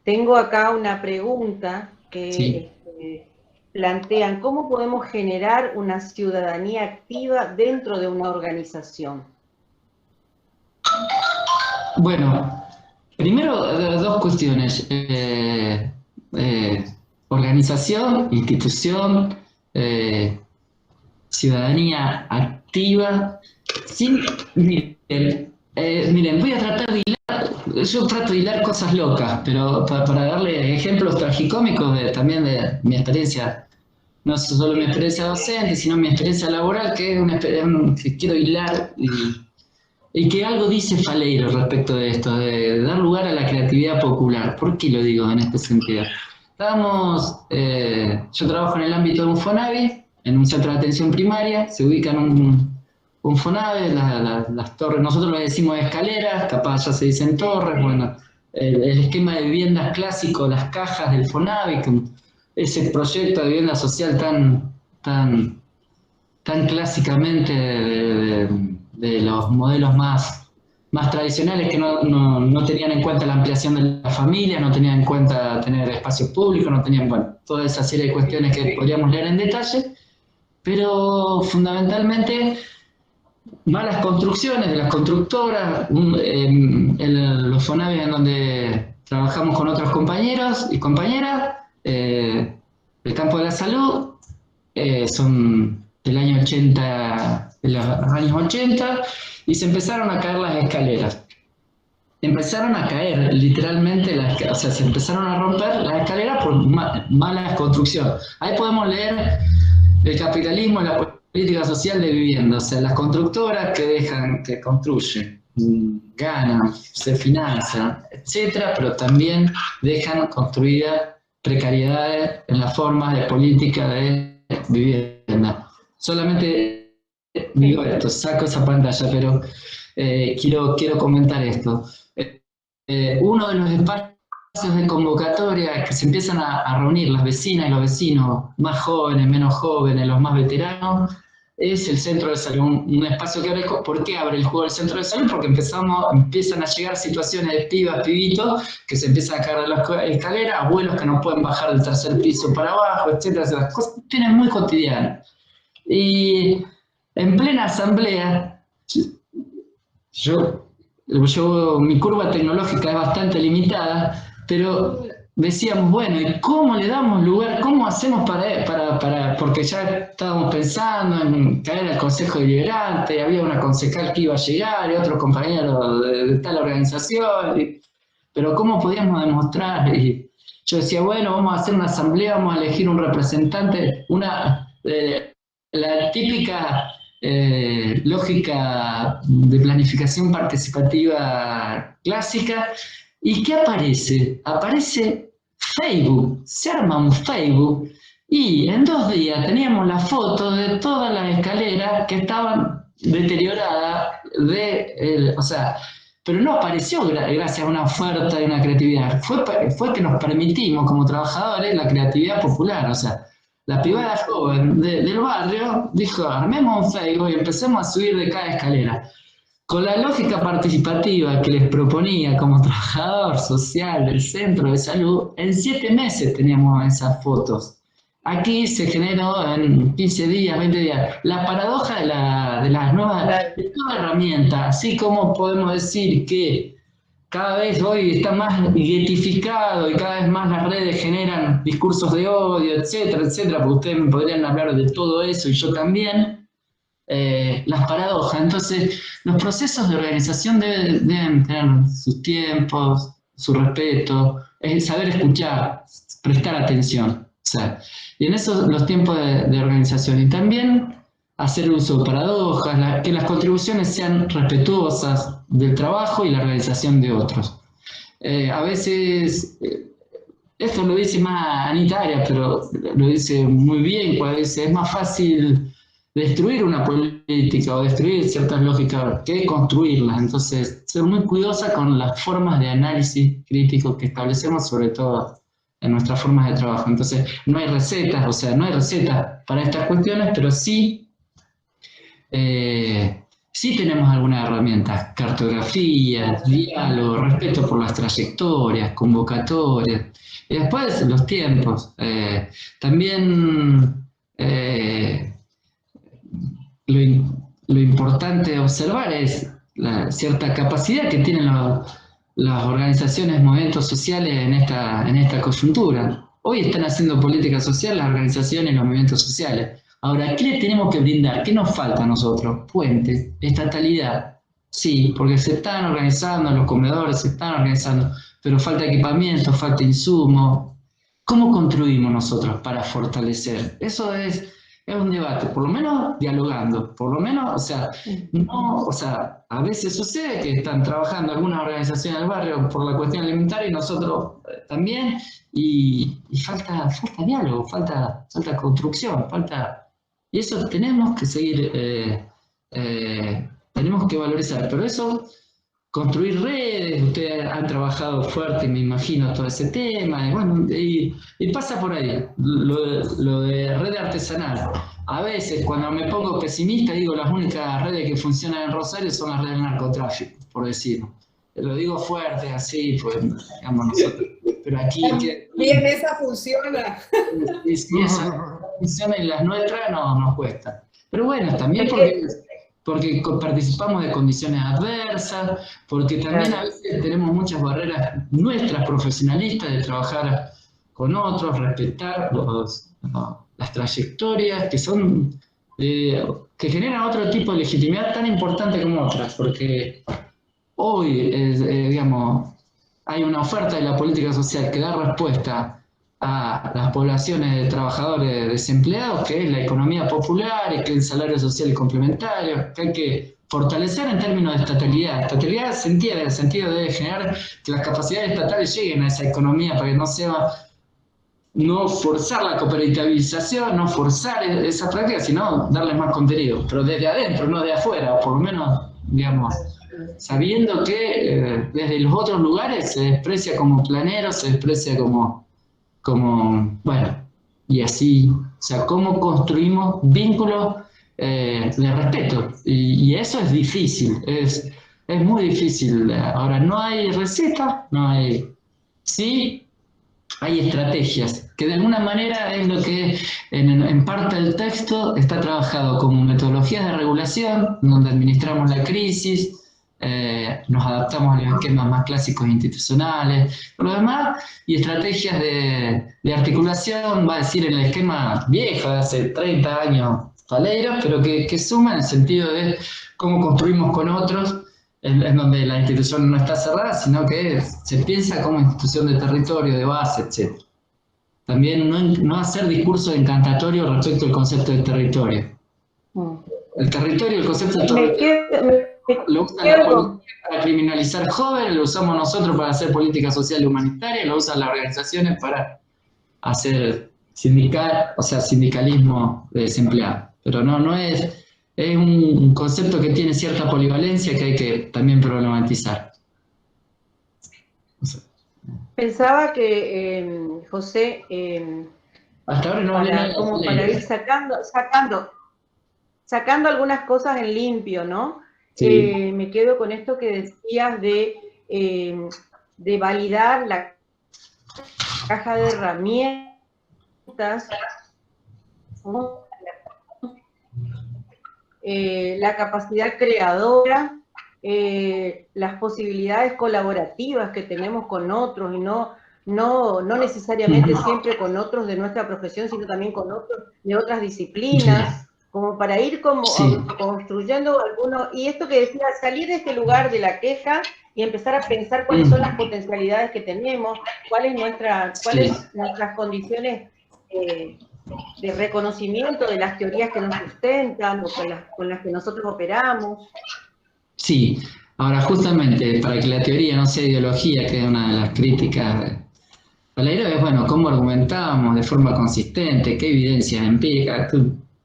tengo acá una pregunta que Sí. plantean: ¿cómo podemos generar una ciudadanía activa dentro de una organización? Bueno, primero dos cuestiones. Organización, institución, ciudadanía activa. Miren, voy a tratar de hilar, yo trato de hilar cosas locas, pero para darle ejemplos tragicómicos también de mi experiencia, no solo mi experiencia docente, sino mi experiencia laboral, que es que quiero hilar y que algo dice Faleiro respecto de esto, de dar lugar a la creatividad popular. ¿Por qué lo digo en este sentido? Yo trabajo en el ámbito de un FONAVI, en un centro de atención primaria, se ubican un FONAVI, las torres, nosotros le decimos escaleras, capaz ya se dicen torres, bueno, el esquema de viviendas clásico, las cajas del FONAVI, ese proyecto de vivienda social tan clásicamente de los modelos más tradicionales, que no tenían en cuenta la ampliación de la familia, no tenían en cuenta tener espacios públicos, no tenían, bueno, toda esa serie de cuestiones que podríamos leer en detalle, pero fundamentalmente malas construcciones de las constructoras, los FONAVI en donde trabajamos con otros compañeros y compañeras, el campo de la salud, son del año 80, de los años 80, y se empezaron a caer las escaleras. Empezaron a caer literalmente, o sea, se empezaron a romper las escaleras por mala construcción. Ahí podemos leer el capitalismo y la política social de vivienda, o sea, las constructoras que construyen, ganan, se financian, etcétera, pero también dejan construidas precariedades en las formas de política de vivienda. Solamente digo esto, saco esa pantalla, pero quiero comentar esto. Uno de los espacios de convocatoria que se empiezan a reunir las vecinas y los vecinos, más jóvenes, menos jóvenes, los más veteranos, es el centro de salud, un espacio que abre. ¿Por qué abre el juego del centro de salud? Porque empiezan a llegar situaciones de pibas, pibitos, que se empiezan a caer de las escaleras, abuelos que no pueden bajar del tercer piso para abajo, etcétera, etcétera. Cuestiones muy cotidianas. Y en plena asamblea, mi curva tecnológica es bastante limitada, pero decíamos, bueno, ¿y cómo le damos lugar? ¿Cómo hacemos para porque ya estábamos pensando en caer al Consejo Deliberante, había una concejal que iba a llegar y otro compañero de tal organización, pero ¿cómo podíamos demostrar? Y yo decía, bueno, vamos a hacer una asamblea, vamos a elegir un representante, la típica lógica de planificación participativa clásica. ¿Y qué aparece? Aparece Facebook, se arma un Facebook y en 2 días teníamos la foto de todas las escaleras que estaban deterioradas, pero no apareció gracias a una oferta y una creatividad, fue que nos permitimos como trabajadores la creatividad popular, o sea, la pibada joven del barrio dijo, armemos un Facebook y empecemos a subir de cada escalera. Con la lógica participativa que les proponía como trabajador social del centro de salud, en 7 meses teníamos esas fotos. Aquí se generó en 15 días, 20 días. La paradoja de las nuevas herramientas, así como podemos decir que cada vez hoy está más guetificado y cada vez más las redes generan discursos de odio, etcétera, etcétera, porque ustedes me podrían hablar de todo eso y yo también. Las paradojas. Entonces, los procesos de organización deben tener sus tiempos, su respeto, saber escuchar, prestar atención. O sea, y en eso los tiempos de organización. Y también hacer uso de paradojas, que las contribuciones sean respetuosas del trabajo y la organización de otros. A veces, esto lo dice más Anita Arias, pero lo dice muy bien, cuando dice, es más fácil destruir una política o destruir ciertas lógicas que construirlas. Entonces, ser muy cuidadosa con las formas de análisis crítico que establecemos, sobre todo en nuestras formas de trabajo. Entonces, no hay recetas, o sea, no hay recetas para estas cuestiones, pero sí, sí tenemos algunas herramientas: cartografía, diálogo, respeto por las trayectorias, convocatorias, y después los tiempos. También lo importante de observar es la cierta capacidad que tienen las organizaciones, movimientos sociales en esta coyuntura. Hoy están haciendo política social las organizaciones y los movimientos sociales. Ahora, ¿qué le tenemos que brindar? ¿Qué nos falta a nosotros? Puentes, estatalidad. Sí, porque se están organizando, los comedores se están organizando, pero falta equipamiento, falta insumo. ¿Cómo construimos nosotros para fortalecer? Eso es un debate, por lo menos dialogando, por lo menos, a veces sucede que están trabajando algunas organizaciones del barrio por la cuestión alimentaria y nosotros también, y falta diálogo, falta construcción, y eso tenemos que seguir, tenemos que valorizar, pero eso, construir redes, ustedes han trabajado fuerte, me imagino, todo ese tema, y pasa por ahí, lo de red artesanal. A veces, cuando me pongo pesimista, digo, las únicas redes que funcionan en Rosario son las redes de narcotráfico, por decirlo. Lo digo fuerte, así, pues, digamos nosotros. Pero aquí... Bien, esa funciona. Sí, esa funciona y las nuestras nos cuestan. Pero bueno, también porque participamos de condiciones adversas, porque también a veces tenemos muchas barreras nuestras profesionalistas de trabajar con otros, respetar las trayectorias que son que generan otro tipo de legitimidad tan importante como otras, porque hoy hay una oferta de la política social que da respuesta a las poblaciones de trabajadores desempleados, que es la economía popular y que es el salario social complementario, que hay que fortalecer en términos de estatalidad. Estatalidad se entiende en el sentido de generar que las capacidades estatales lleguen a esa economía para que no forzar la cooperativización, no forzar esa práctica, sino darle más contenido, pero desde adentro, no de afuera, o por lo menos, sabiendo que desde los otros lugares se desprecia como planero, se desprecia como y así, o sea, cómo construimos vínculos de respeto, y eso es difícil, es muy difícil. Ahora, no hay receta, sí hay estrategias, que de alguna manera es lo que en parte del texto está trabajado como metodologías de regulación, donde administramos la crisis, nos adaptamos a los esquemas más clásicos institucionales, por lo demás, y estrategias de articulación, va a decir, en el esquema viejo de hace 30 años, Faleiro, pero que suma en el sentido de cómo construimos con otros, en donde la institución no está cerrada, sino que se piensa como institución de territorio, de base, etc. También no hacer discurso encantatorio respecto al concepto de territorio. El territorio, el concepto de territorio, lo usan la policía para criminalizar jóvenes, lo usamos nosotros para hacer política social y humanitaria, lo usan las organizaciones para hacer sindicalismo de desempleados. Pero no es un concepto que tiene cierta polivalencia que hay que también problematizar. Pensaba que, José, hasta ahora no hablé nada, como para ir sacando algunas cosas en limpio, ¿no? Sí. Me quedo con esto que decías de validar la caja de herramientas, ¿no? La capacidad creadora, las posibilidades colaborativas que tenemos con otros, y no necesariamente siempre con otros de nuestra profesión, sino también con otros de otras disciplinas, como para ir construyendo algunos, y esto que decía, salir de este lugar de la queja y empezar a pensar cuáles son las potencialidades que tenemos, cuáles nuestras condiciones de reconocimiento de las teorías que nos sustentan o con las que nosotros operamos. Sí, ahora justamente para que la teoría no sea ideología, que es una de las críticas, Faleiro es, bueno, cómo argumentamos de forma consistente, qué evidencias empíricas.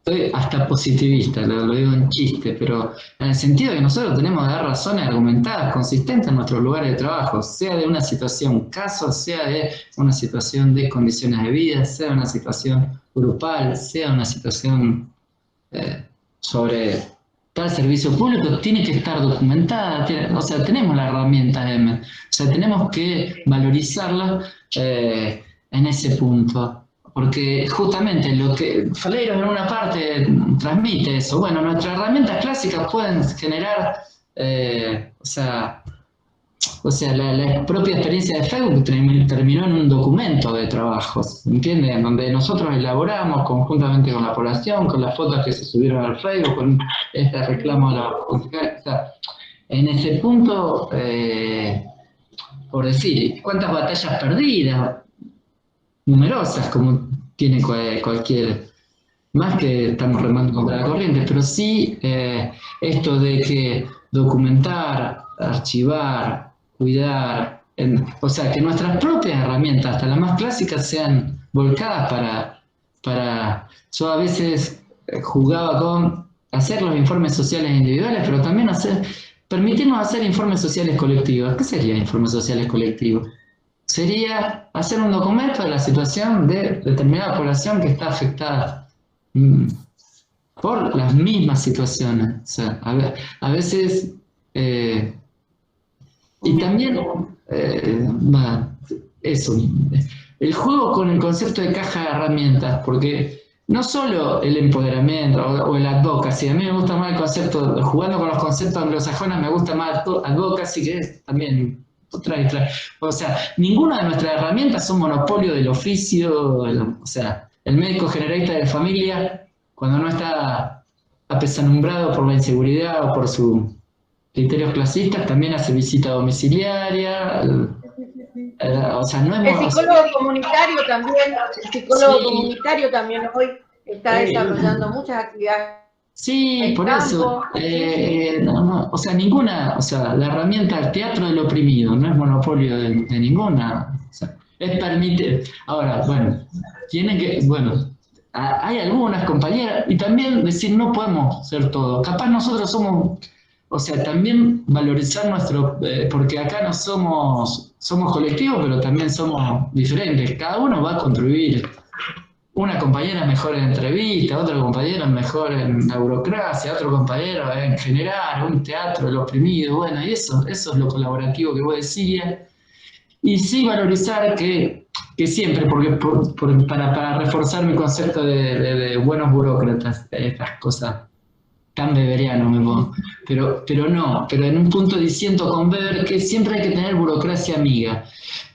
Estoy hasta positivista, lo digo en chiste, pero en el sentido de que nosotros tenemos que dar razones argumentadas, consistentes en nuestros lugares de trabajo, sea de una situación caso, sea de una situación de condiciones de vida, sea una situación grupal, sea una situación sobre tal servicio público, tiene que estar documentada, o sea, tenemos la herramienta M, o sea, tenemos que valorizarla en ese punto. Porque justamente lo que Faleiro en una parte transmite eso. Bueno, nuestras herramientas clásicas pueden generar, la propia experiencia de Facebook terminó en un documento de trabajos, ¿entiendes? En donde nosotros elaboramos conjuntamente con la población, con las fotos que se subieron al Facebook, con este reclamo de la política. O sea, en ese punto, por decir, ¿cuántas batallas perdidas? Numerosas, como tiene cualquier, más que estamos remando contra la corriente, pero sí esto de que documentar, archivar, cuidar, o sea, que nuestras propias herramientas, hasta las más clásicas, sean volcadas para yo a veces jugaba con hacer los informes sociales individuales, pero también permitirnos hacer informes sociales colectivos. ¿Qué sería informes sociales colectivos? Sería hacer un documento de la situación de determinada población que está afectada por las mismas situaciones. O sea, a veces, y también, eso, el juego con el concepto de caja de herramientas, porque no solo el empoderamiento o el advocacy, a mí me gusta más el concepto, jugando con los conceptos anglosajones, me gusta más advocacy, que es también... O sea, ninguna de nuestras herramientas son monopolio del oficio, o sea, el médico generalista de familia, cuando no está apesanumbrado por la inseguridad o por sus criterios clasistas, también hace visita domiciliaria, o sea, no es... El psicólogo comunitario también hoy está desarrollando muchas actividades. Sí, por eso, o sea, la herramienta del teatro del oprimido no es monopolio de ninguna, o sea, es permitir. Ahora, hay algunas compañeras, y también decir, no podemos ser todo, capaz nosotros somos, o sea, también valorizar porque acá no somos colectivos, pero también somos diferentes, cada uno va a contribuir. Una compañera mejor en entrevista, otra compañera mejor en la burocracia, otro compañero en generar un teatro del oprimido, bueno, y eso es lo colaborativo que vos decías. Y sí valorizar que siempre, para reforzar mi concepto de buenos burócratas, estas cosas tan beberiano me pongo, pero no, pero en un punto diciendo con Weber que siempre hay que tener burocracia amiga.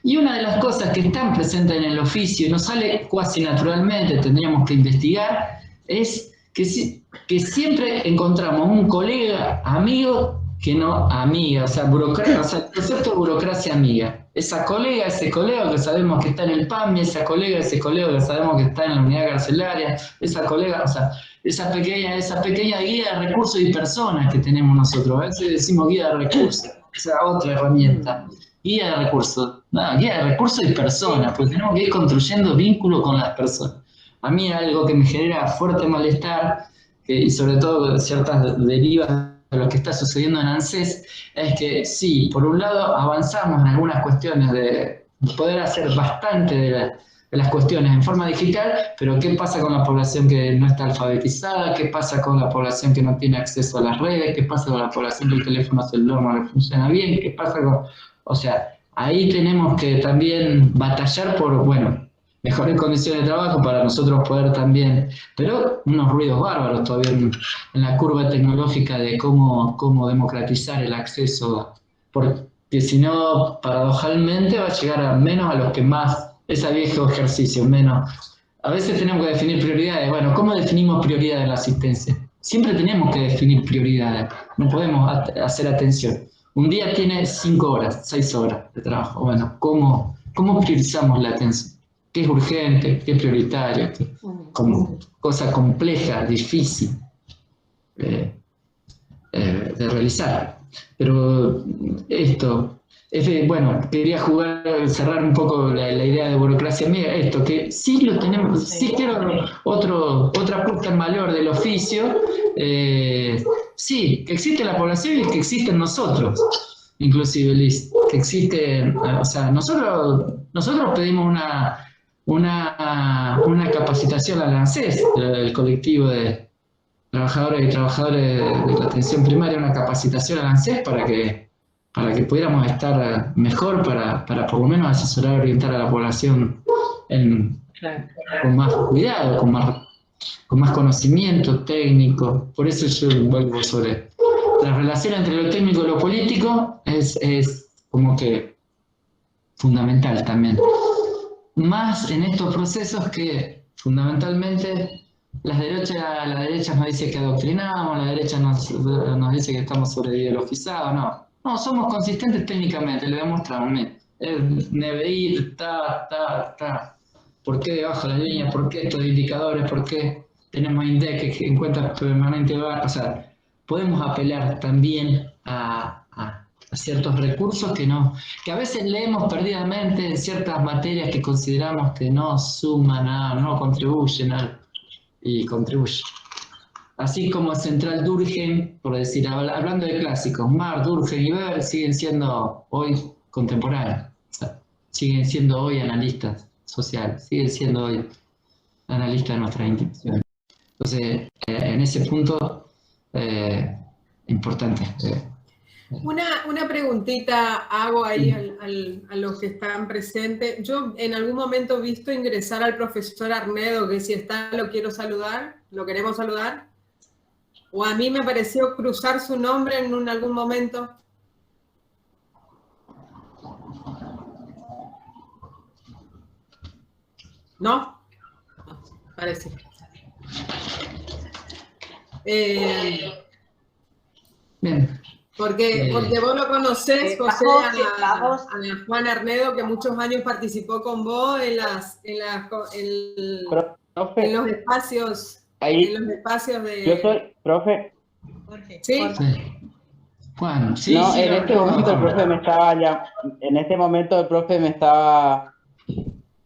Y una de las cosas que están presentes en el oficio y nos sale cuasi naturalmente, tendríamos que investigar, es que siempre encontramos un colega amigo que no amiga, o sea, el concepto de burocracia amiga. Esa colega, ese colega que sabemos que está en el PAMI, ese colega que sabemos que está en la unidad carcelaria, esa colega, o sea, esa pequeña guía de recursos y personas que tenemos nosotros. A veces decimos guía de recursos, esa otra herramienta. Guía de recursos, no, guía de recursos y personas, porque tenemos que ir construyendo vínculos con las personas. A mí algo que me genera fuerte malestar, y sobre todo ciertas derivas de lo que está sucediendo en ANSES, es que sí, por un lado avanzamos en algunas cuestiones de poder hacer bastante de las cuestiones en forma digital, pero ¿qué pasa con la población que no está alfabetizada? ¿Qué pasa con la población que no tiene acceso a las redes? ¿Qué pasa con la población que el teléfono celular no le funciona bien? ¿Qué pasa con...? O sea, ahí tenemos que también batallar por, bueno, mejores condiciones de trabajo para nosotros poder también, pero unos ruidos bárbaros todavía en la curva tecnológica de cómo democratizar el acceso, porque si no, paradojalmente va a llegar a menos a los que más, ese viejo ejercicio, menos. A veces tenemos que definir prioridades. Bueno, ¿cómo definimos prioridades en la asistencia? Siempre tenemos que definir prioridades, no podemos hacer atención. Un día tiene 5 horas, 6 horas de trabajo. Bueno, ¿cómo priorizamos la atención? ¿Qué es urgente? ¿Qué es prioritario? Como cosa compleja, difícil de realizar. Pero esto, bueno, quería cerrar un poco la idea de burocracia amiga, esto, que sí lo tenemos, sí quiero otra puesta en valor del oficio, sí, que existe la población y que existen nosotros, inclusive, Liz, que existe, o sea, nosotros pedimos una capacitación al ANSES, el colectivo de trabajadores y trabajadores de la atención primaria, una capacitación al ANSES para que pudiéramos estar mejor, para por lo menos asesorar y orientar a la población con más cuidado, con más conocimiento técnico. Por eso yo vuelvo sobre la relación entre lo técnico y lo político, es como que fundamental también. Más en estos procesos que fundamentalmente la derecha nos dice que adoctrinamos, la derecha nos dice que estamos sobreideologizados, no, somos consistentes técnicamente, le demostramos, NBI, ¿por qué debajo de la línea? ¿Por qué estos indicadores? ¿Por qué tenemos INDEC que encuentra permanente? O sea, podemos apelar también a ciertos recursos que a veces leemos perdidamente en ciertas materias que consideramos que no suman nada, no contribuyen y contribuyen. Así como Central Durkheim, por decir, hablando de clásicos, Marx, Durkheim y Weber siguen siendo hoy contemporáneos, o sea, siguen siendo hoy analistas sociales, siguen siendo hoy analistas de nuestras instituciones. Entonces, en ese punto, importante. Una preguntita hago ahí a los que están presentes. Yo en algún momento he visto ingresar al profesor Arnedo, que si está lo quiero saludar, lo queremos saludar. O a mí me pareció cruzar su nombre en algún momento. ¿No? No, parece. Bien. Porque vos lo conocés, José, a Juan Arnedo, que muchos años participó con vos en los espacios. Ahí, en los espacios de... Yo soy, profe. Jorge. ¿Sí? Juan, sí. No, sí, en este momento el profe me estaba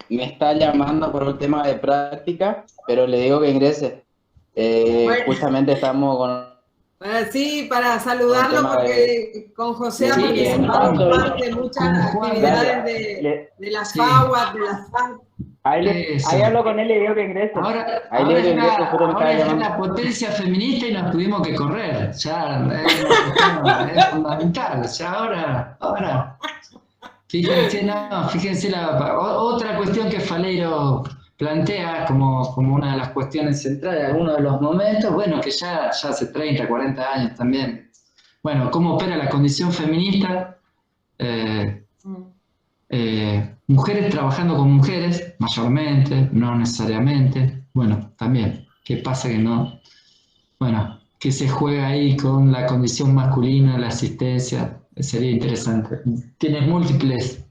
me está llamando por un tema de práctica, pero le digo que ingrese. Bueno. Justamente estamos con... Sí, para saludarlo, porque con José ha participado parte de muchas actividades de las FAUAT, de las FAC. Ahí hablo con él y le digo que ingrese. Ahora es la potencia feminista y nos tuvimos que correr. Ya es fundamental. Ya ahora. Fíjense, otra cuestión que Faleiro plantea como una de las cuestiones centrales, algunos de los momentos, bueno, que ya hace 30, 40 años también, bueno, cómo opera la condición feminista, mujeres trabajando con mujeres, mayormente, no necesariamente, bueno, también, ¿qué pasa que no? Bueno, que se juega ahí con la condición masculina, la asistencia, sería interesante. Tienes múltiples,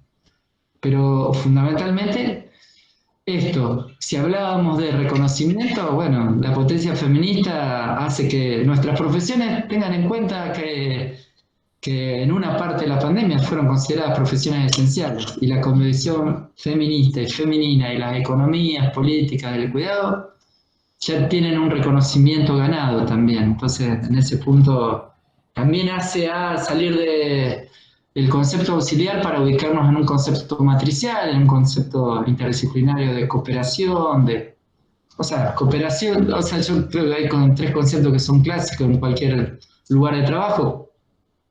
pero fundamentalmente esto, si hablábamos de reconocimiento, bueno, la potencia feminista hace que nuestras profesiones tengan en cuenta que en una parte de la pandemia fueron consideradas profesiones esenciales y la condición feminista y femenina y las economías políticas del cuidado ya tienen un reconocimiento ganado también. Entonces, en ese punto, también hace a salir del concepto auxiliar para ubicarnos en un concepto matricial, en un concepto interdisciplinario de cooperación, cooperación, yo creo que hay tres conceptos que son clásicos en cualquier lugar de trabajo: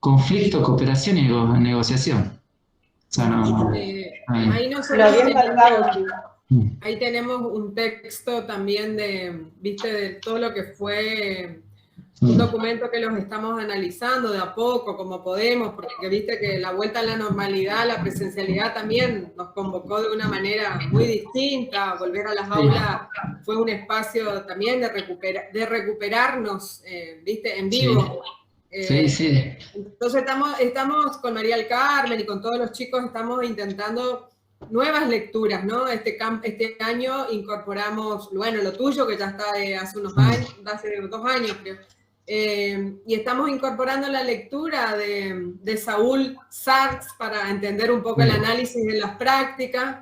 conflicto, cooperación y negociación. Ahí nosotros ahí tenemos un texto también de todo lo que fue un documento que los estamos analizando de a poco, como podemos, porque viste que la vuelta a la normalidad, la presencialidad también nos convocó de una manera muy distinta. Volver a las aulas fue un espacio también de recuperarnos, viste, en vivo. Sí. Entonces estamos con María del Carmen y con todos los chicos, estamos intentando nuevas lecturas, ¿no? Este año incorporamos, bueno, lo tuyo, que ya está hace 2 años, creo. Y estamos incorporando la lectura de Saúl Sarx para entender un poco el análisis de las prácticas.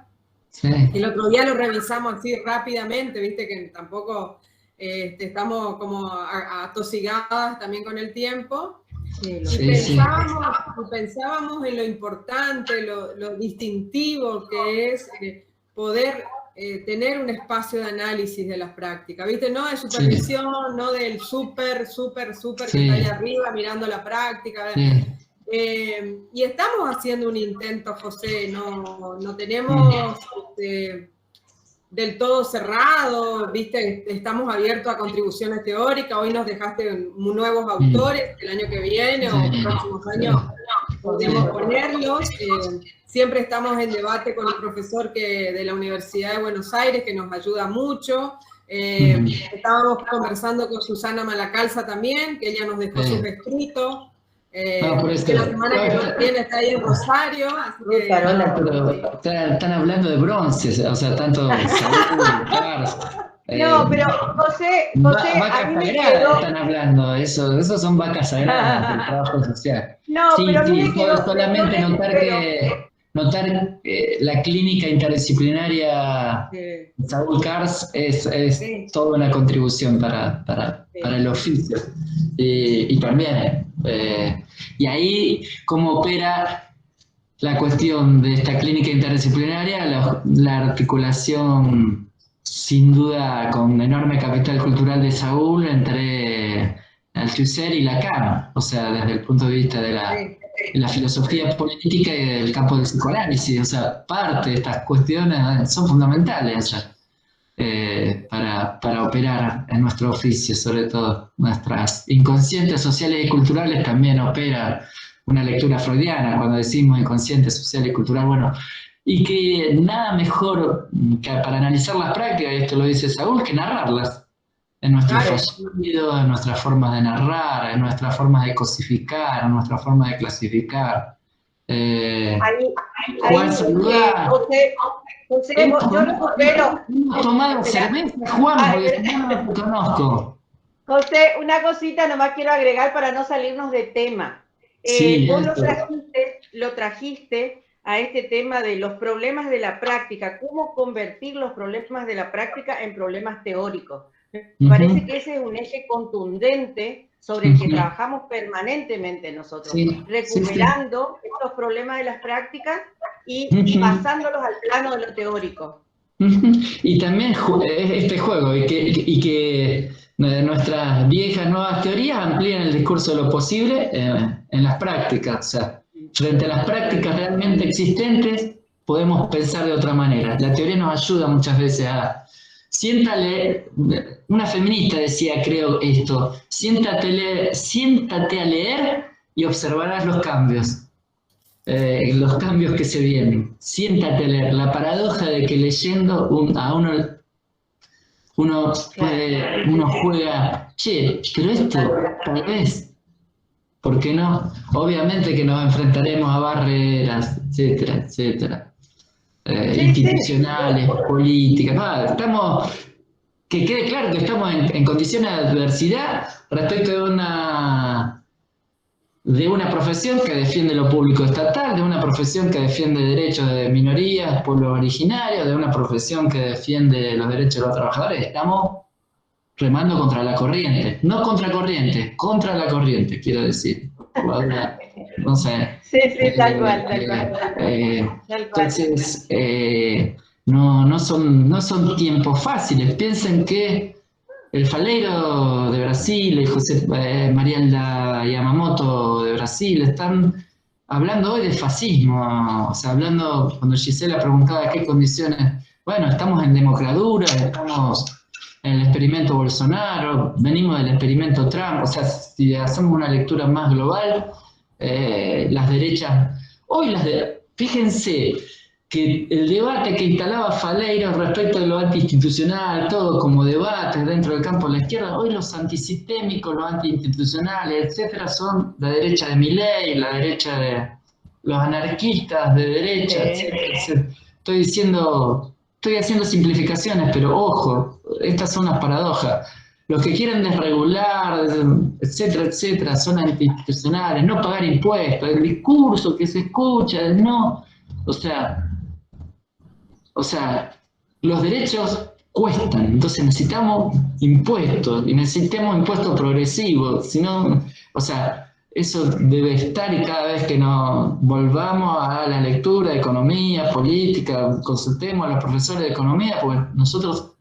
Sí. El otro día lo revisamos así rápidamente, viste que tampoco estamos como atosigadas también con el tiempo. Pensábamos en lo importante, lo distintivo que es poder tener un espacio de análisis de las prácticas, ¿viste? No de supervisión, no del súper que está ahí arriba mirando la práctica. Y estamos haciendo un intento, José, no tenemos del todo cerrado, ¿viste? Estamos abiertos a contribuciones teóricas. Hoy nos dejaste nuevos autores, el año que viene o próximos años podemos ponerlos. Siempre estamos en debate con un profesor de la Universidad de Buenos Aires que nos ayuda mucho. Estábamos conversando con Susana Malacalza también, que ella nos dejó sus escritos. Que la semana que viene está ahí en Rosario. Así que... Están hablando de bronce, o sea, tanto no, pero José vacas sagradas están hablando, esos son vacas sagradas del trabajo social. No, pero solamente notar que la clínica interdisciplinaria de Saúl Sarx es toda una contribución para el oficio. Y también, y ahí cómo opera la cuestión de esta clínica interdisciplinaria, la articulación sin duda con enorme capital cultural de Saúl entre Althusser y Lacan, o sea, desde el punto de vista de la filosofía política y del campo del psicoanálisis, o sea, parte de estas cuestiones son fundamentales para operar en nuestro oficio, sobre todo. Nuestras inconscientes sociales y culturales también opera una lectura freudiana cuando decimos inconsciente social y cultural, bueno, y que nada mejor que para analizar las prácticas, y esto lo dice Saúl, que narrarlas en nuestros sonidos, en nuestras formas de narrar, en nuestras formas de cosificar, en nuestras formas de clasificar. Juan, saludá. José, yo recupero. Tomado cerveza, Juan, porque no lo conozco. José, una cosita nomás quiero agregar para no salirnos de tema. Vos lo trajiste a este tema de los problemas de la práctica, cómo convertir los problemas de la práctica en problemas teóricos. Me parece que ese es un eje contundente sobre el que trabajamos permanentemente nosotros, recuperando estos problemas de las prácticas y pasándolos al plano de lo teórico. Y también este juego, y que nuestras viejas nuevas teorías amplían el discurso de lo posible en las prácticas, o sea, frente a las prácticas realmente existentes, podemos pensar de otra manera. La teoría nos ayuda muchas veces a... Siéntale, una feminista decía, creo esto, siéntate a leer y observarás los cambios que se vienen. Siéntate a leer. La paradoja de que leyendo uno juega, che, pero esto tal vez, ¿por qué no? Obviamente que nos enfrentaremos a barreras, etcétera, etcétera. Institucionales, políticas, que quede claro que estamos en condiciones de adversidad respecto de una profesión que defiende lo público estatal, de una profesión que defiende derechos de minorías, pueblos originarios, de una profesión que defiende los derechos de los trabajadores. Estamos remando contra la corriente, no contra corriente, contra la corriente, quiero decir. No sé. Sí, tal cual. Entonces, no son tiempos fáciles. Piensen que el Faleiro de Brasil, el José Marielda Yamamoto de Brasil, están hablando hoy de fascismo. O sea, hablando, cuando Gisela preguntaba qué condiciones, bueno, estamos en democradura, estamos en el experimento Bolsonaro, venimos del experimento Trump. O sea, si hacemos una lectura más global, las derechas, fíjense que el debate que instalaba Faleiro respecto de lo antiinstitucional, todo como debate dentro del campo de la izquierda, hoy los antisistémicos, los antiinstitucionales, etcétera, son la derecha de Milei, la derecha de los anarquistas de derecha, etcétera. Estoy haciendo simplificaciones, pero ojo, estas son las paradojas. Los que quieren desregular, etcétera, etcétera, son antiinstitucionales, no pagar impuestos, el discurso que se escucha, no. O sea, los derechos cuestan, entonces necesitamos impuestos, y necesitamos impuestos progresivos, si no, o sea, eso debe estar, y cada vez que nos volvamos a la lectura de economía, política, consultemos a los profesores de economía, porque nosotros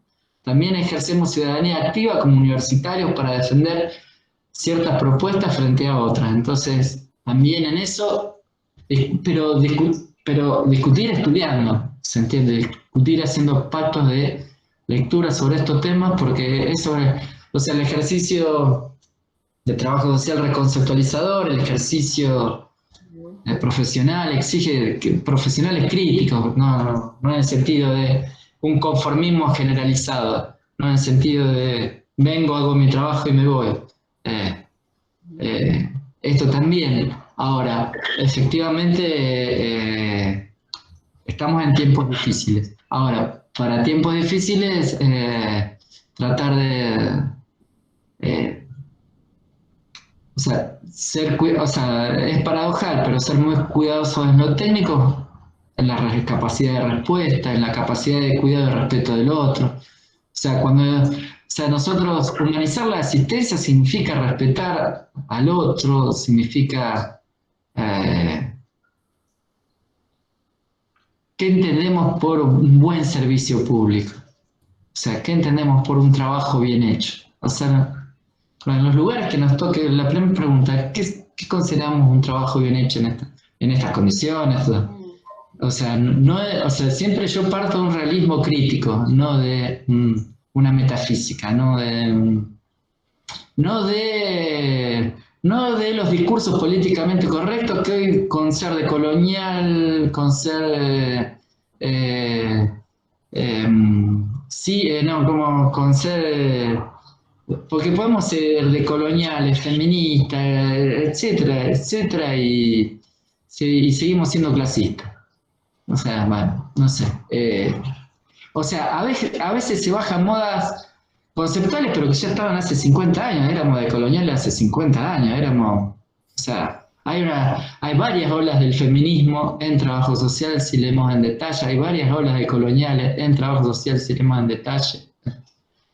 también ejercemos ciudadanía activa como universitarios para defender ciertas propuestas frente a otras. Entonces, también en eso, pero discutir estudiando, ¿se entiende? Discutir haciendo pactos de lectura sobre estos temas, porque eso, o sea, el ejercicio de trabajo social reconceptualizador, el ejercicio profesional exige profesionales críticos, no en el sentido de un conformismo generalizado, no en el sentido de vengo, hago mi trabajo y me voy. Esto también. Ahora, efectivamente, estamos en tiempos difíciles. Ahora, para tiempos difíciles, tratar de... es paradojal, pero ser muy cuidadosos en lo técnico, en la capacidad de respuesta, en la capacidad de cuidado y respeto del otro. O sea, nosotros humanizar la asistencia significa respetar al otro, significa ¿qué entendemos por un buen servicio público? O sea, ¿qué entendemos por un trabajo bien hecho? O sea, en los lugares que nos toque, la primera pregunta, ¿qué consideramos un trabajo bien hecho en estas condiciones? O sea, siempre yo parto de un realismo crítico, no de una metafísica, no de los discursos políticamente correctos que hoy, con ser decolonial, con ser con ser, porque podemos ser decoloniales, feministas, etcétera, etcétera, y seguimos siendo clasistas. O sea, bueno, no sé. O sea, a veces se bajan modas conceptuales, pero que ya estaban hace 50 años, éramos decoloniales hace 50 años, o sea, hay varias olas del feminismo en trabajo social si leemos en detalle, hay varias olas de coloniales en trabajo social si leemos en detalle.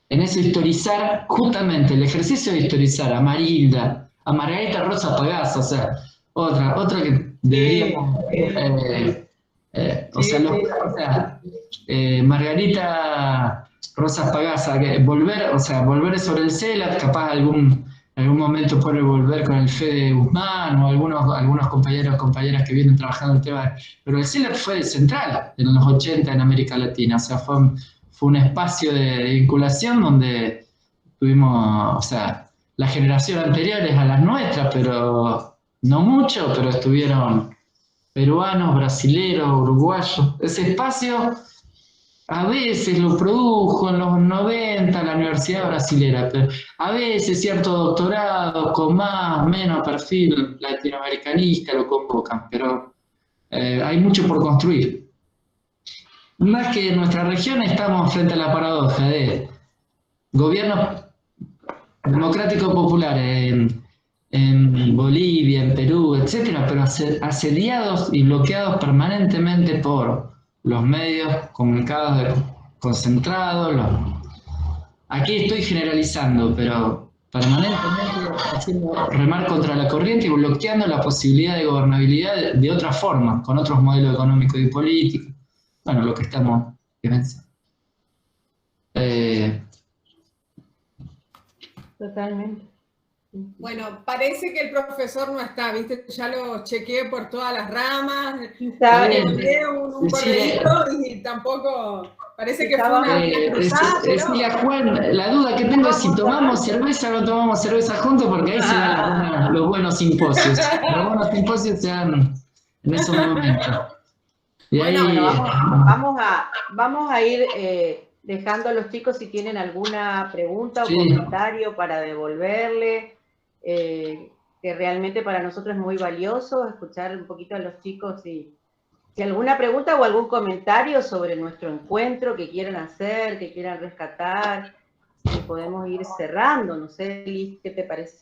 En eso historizar, justamente el ejercicio de historizar a Marilda, a Margarita Rosa Pagazza, o sea, otra que deberíamos... Margarita Rosas Pagazza, volver sobre el CELAT, capaz algún en algún momento puede volver con el Fede Guzmán o algunos compañeros o compañeras que vienen trabajando el tema. Pero el CELAC fue central en los 80 en América Latina, o sea, fue un espacio de vinculación donde tuvimos, o sea, las generaciones anteriores a las nuestras, pero no mucho, pero estuvieron peruanos, brasileros, uruguayos. Ese espacio a veces lo produjo en los 90 la Universidad Brasilera, pero a veces ciertos doctorados con más o menos perfil latinoamericanista lo convocan, pero hay mucho por construir. Más que en nuestra región estamos frente a la paradoja de gobiernos democráticos populares en Bolivia, en Perú, etcétera, pero asediados y bloqueados permanentemente por los medios comunicados concentrados. Aquí estoy generalizando, pero permanentemente haciendo remar contra la corriente y bloqueando la posibilidad de gobernabilidad de otra forma, con otros modelos económicos y políticos. Bueno, lo que estamos pensando. Totalmente. Bueno, parece que el profesor no está, ¿viste? Ya lo chequeé por todas las ramas, le envié un correíto y tampoco, parece que fue una cruzada, decía Juan, la duda que tengo es si tomamos cerveza o no tomamos cerveza juntos, porque ahí se dan los buenos simposios. Los buenos simposios se dan en esos momentos. Y bueno, ahí, vamos a ir dejando a los chicos si tienen alguna pregunta o comentario para devolverle, que realmente para nosotros es muy valioso escuchar un poquito a los chicos si alguna pregunta o algún comentario sobre nuestro encuentro que quieran hacer, que quieran rescatar, y podemos ir cerrando. No sé, Liz, ¿qué te parece?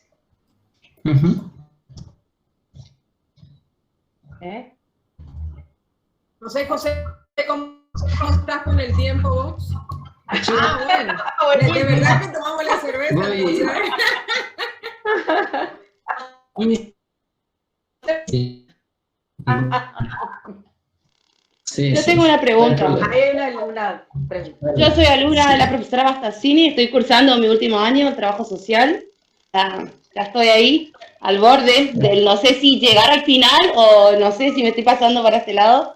No sé, José, ¿cómo estás con el tiempo vos? Bueno, de verdad que tomamos la cerveza. Yo tengo una pregunta. Yo soy alumna de la profesora Bastazzini, estoy cursando mi último año de trabajo social. Ya estoy ahí, al borde del no sé si llegar al final o no sé si me estoy pasando para este lado,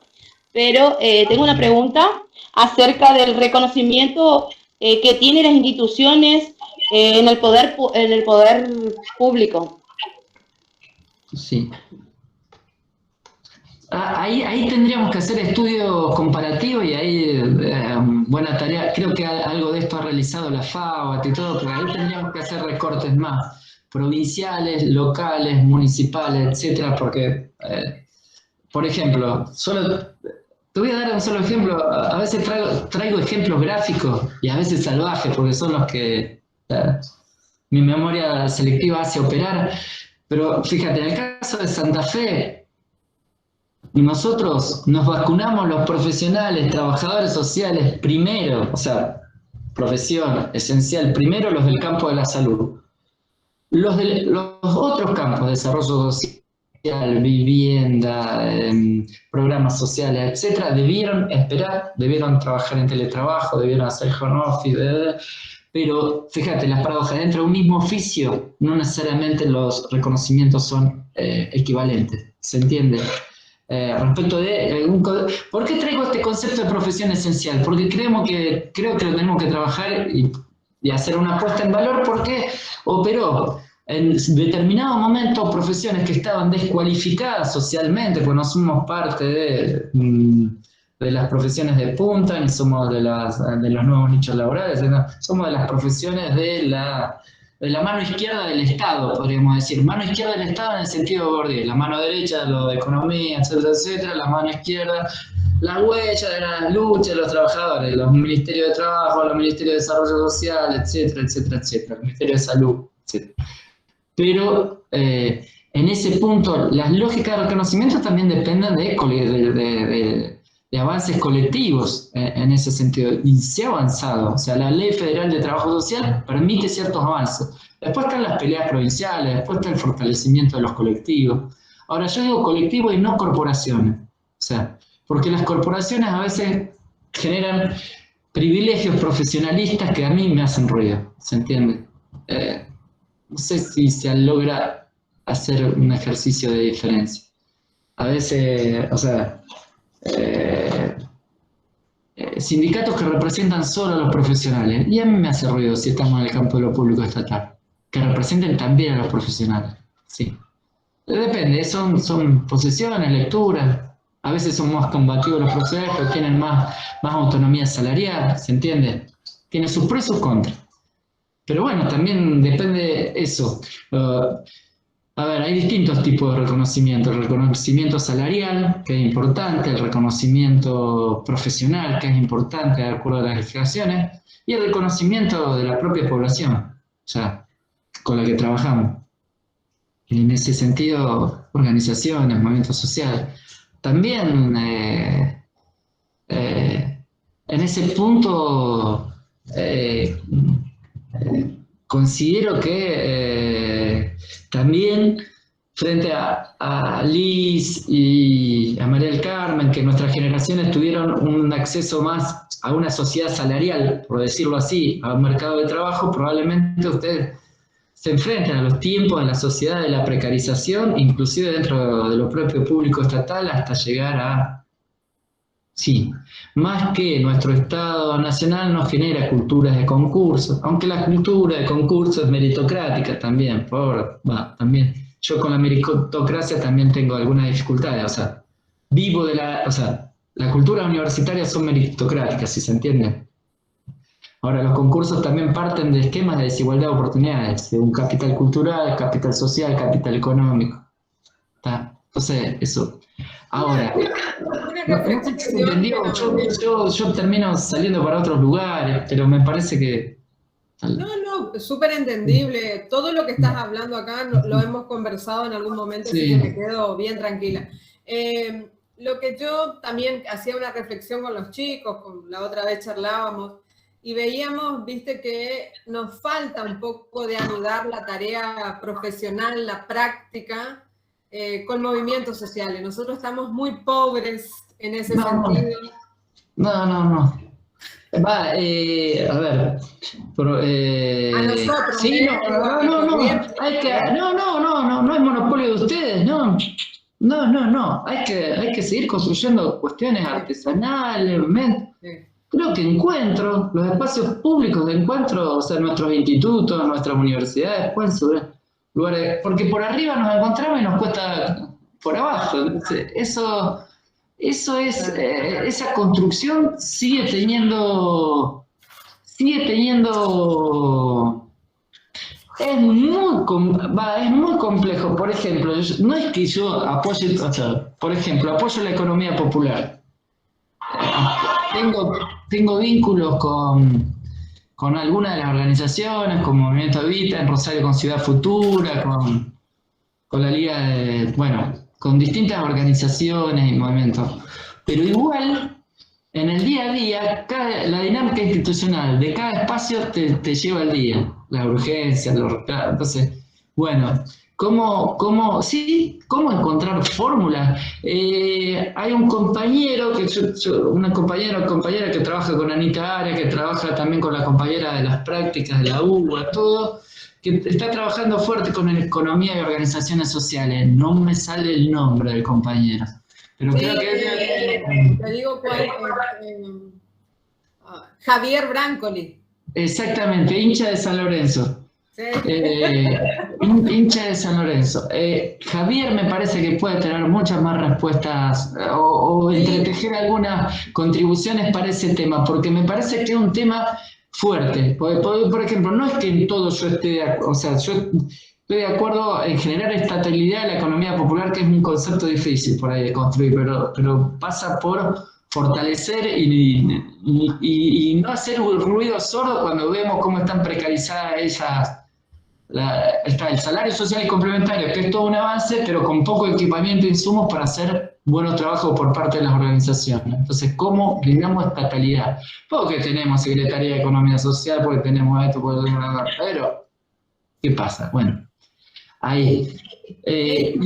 pero tengo una pregunta acerca del reconocimiento que tienen las instituciones en el poder público. Sí. Ahí tendríamos que hacer estudios comparativos y ahí buena tarea. Creo que algo de esto ha realizado la FAO y todo, pero ahí tendríamos que hacer recortes más provinciales, locales, municipales, etcétera, porque, por ejemplo, te voy a dar un solo ejemplo. A veces traigo ejemplos gráficos y a veces salvajes, porque son los que mi memoria selectiva hace operar. Pero fíjate, en el caso de Santa Fe, nosotros nos vacunamos los profesionales, trabajadores sociales primero, o sea, profesión esencial, primero los del campo de la salud. Los otros campos, desarrollo social, vivienda, programas sociales, etcétera, debieron esperar, debieron trabajar en teletrabajo, debieron hacer home office, pero fíjate, las paradojas, dentro de un mismo oficio, no necesariamente los reconocimientos son equivalentes, ¿se entiende? Respecto de... ¿Por qué traigo este concepto de profesión esencial? Porque creo que lo tenemos que trabajar y hacer una puesta en valor, porque operó en determinado momento profesiones que estaban descualificadas socialmente, pues no somos parte de las profesiones de punta, ni somos de los nuevos nichos laborales, no, somos de las profesiones de la mano izquierda del Estado, podríamos decir. Mano izquierda del Estado en el sentido de Bourdieu, la mano derecha lo de economía, etcétera, etcétera, la mano izquierda, la huella de la lucha de los trabajadores, los ministerios de trabajo, los ministerios de desarrollo social, etcétera, etcétera, etcétera, el ministerio de salud, etcétera. Pero en ese punto, las lógicas de reconocimiento también dependen de avances colectivos en ese sentido, y se ha avanzado. O sea, la Ley Federal de Trabajo Social permite ciertos avances. Después están las peleas provinciales, después está el fortalecimiento de los colectivos. Ahora, yo digo colectivos y no corporaciones. O sea, porque las corporaciones a veces generan privilegios profesionalistas que a mí me hacen ruido, ¿se entiende? no sé si se logra hacer un ejercicio de diferencia. A veces, o sea, sindicatos que representan solo a los profesionales, y a mí me hace ruido si estamos en el campo de lo público estatal, que representen también a los profesionales, sí. Depende, son posiciones, lecturas, a veces son más combativos los profesionales, pero tienen más autonomía salarial, ¿se entiende? Tiene sus pros y sus contras. Pero bueno, también depende eso. A ver, hay distintos tipos de reconocimiento. El reconocimiento salarial, que es importante, el reconocimiento profesional, que es importante de acuerdo a las legislaciones, y el reconocimiento de la propia población, o sea, con la que trabajamos. En ese sentido, organizaciones, movimientos sociales. También, en ese punto, considero que también frente a Liz y a María del Carmen, que nuestras generaciones tuvieron un acceso más a una sociedad salarial, por decirlo así, a un mercado de trabajo, probablemente ustedes se enfrentan a los tiempos de la sociedad de la precarización, inclusive dentro de lo propio público estatal, hasta llegar a... Sí, más que nuestro Estado nacional nos genera culturas de concurso, aunque la cultura de concurso es meritocrática también, también. Yo con la meritocracia también tengo algunas dificultades, o sea, vivo de la cultura universitaria son meritocráticas, si se entiende. Ahora, los concursos también parten de esquemas de desigualdad de oportunidades, de un capital cultural, capital social, capital económico. ¿Está? Entonces, eso. Ahora, yo termino saliendo para otros lugares, pero me parece que... No, súper entendible. Todo lo que estás hablando acá lo hemos conversado en algún momento, sí. Así que me quedo bien tranquila. Lo que yo también hacía una reflexión con los chicos, la otra vez charlábamos, y veíamos, viste, que nos falta un poco de anudar la tarea profesional, la práctica, con movimientos sociales. Nosotros estamos muy pobres en ese sentido. No. Va, a ver. A nosotros. Sí, no es monopolio de ustedes, no. Hay que seguir construyendo cuestiones artesanales, creo que encuentro, los espacios públicos de encuentro, o sea, nuestros institutos, nuestras universidades, pueden ser lugares, porque por arriba nos encontramos y nos cuesta por abajo. Eso es, esa construcción sigue teniendo, es muy complejo. Por ejemplo, no es que yo apoye, por ejemplo, apoyo la economía popular. Tengo vínculos con algunas de las organizaciones, con Movimiento Evita, en Rosario con Ciudad Futura, con la Liga de, con distintas organizaciones y movimientos. Pero igual, en el día a día, la dinámica institucional de cada espacio te lleva al día, la urgencia, entonces, ¿cómo encontrar fórmulas? Hay un compañero, una compañera que trabaja con Anita Aria, que trabaja también con la compañera de las prácticas de la UBA, todo, que está trabajando fuerte con economía y organizaciones sociales. No me sale el nombre del compañero. Pero creo que te digo cuál. Javier Brancoli. Exactamente, hincha de San Lorenzo. Sí. Hincha de San Lorenzo. Javier me parece que puede tener muchas más respuestas o entretejer algunas contribuciones para ese tema, porque me parece que es un tema fuerte. Por ejemplo, no es que en todo yo esté de acuerdo, o sea, yo estoy de acuerdo en generar estabilidad de la economía popular, que es un concepto difícil por ahí de construir, pero pasa por fortalecer y no hacer un ruido sordo cuando vemos cómo están precarizadas está el salario social y complementario, que es todo un avance, pero con poco equipamiento e insumos para hacer buenos trabajos por parte de las organizaciones. Entonces, ¿cómo brindamos estatalidad? Porque tenemos Secretaría de Economía Social, porque tenemos esto, pero ¿qué pasa? Bueno, ahí. Pero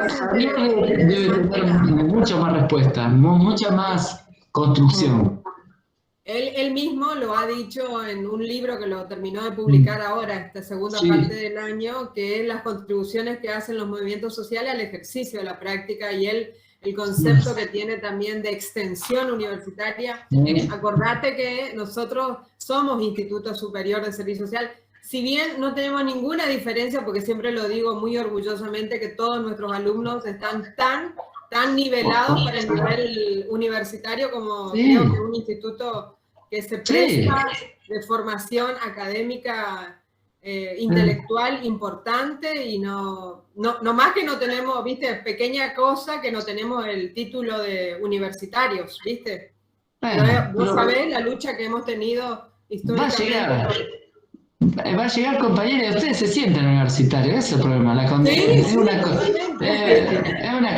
Javier debe tener mucha más respuesta, mucha más construcción. Él mismo lo ha dicho en un libro que lo terminó de publicar ahora, esta segunda parte del año, que es las contribuciones que hacen los movimientos sociales al ejercicio de la práctica, y el concepto que tiene también de extensión universitaria. Acordate que nosotros somos Instituto Superior de Servicio Social, si bien no tenemos ninguna diferencia, porque siempre lo digo muy orgullosamente, que todos nuestros alumnos están tan nivelados para el nivel universitario como creo que un instituto que se presta de formación académica intelectual importante, y no más que no tenemos, viste, pequeña cosa que no tenemos el título de universitarios, viste. Pero vos sabés la lucha que hemos tenido históricamente. Va a llegar, compañeros, ustedes se sienten universitarios, ese es el problema. Es una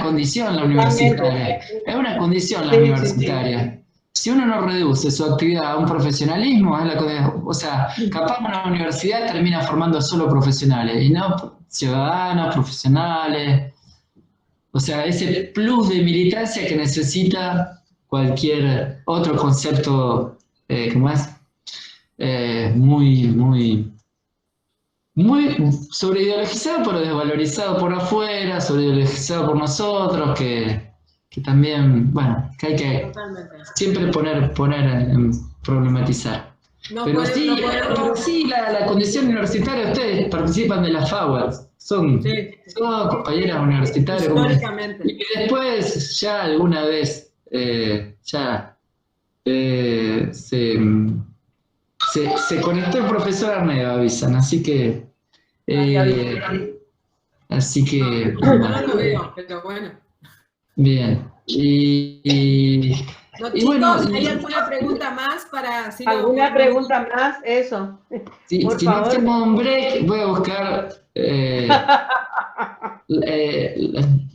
condición la universitaria. Es una condición la universitaria. Si uno no reduce su actividad a un profesionalismo, o sea, capaz una universidad termina formando solo profesionales y no ciudadanos, profesionales. O sea, ese plus de militancia que necesita cualquier otro concepto, ¿cómo es? Muy sobreideologizado, pero desvalorizado por afuera, sobreideologizado por nosotros, que también, bueno, que hay que siempre problematizar. Pero sí, la condición universitaria, ustedes participan de las FAWERS, son compañeras universitarias. Y que después ya alguna vez se conectó el profesor Arnedo, avisan, así que No lo veo, pero bueno. Bien. Chicos, bueno, ¿hay alguna pregunta más para... ¿Alguna pregunta más? Eso. Si no tengo un break, voy a buscar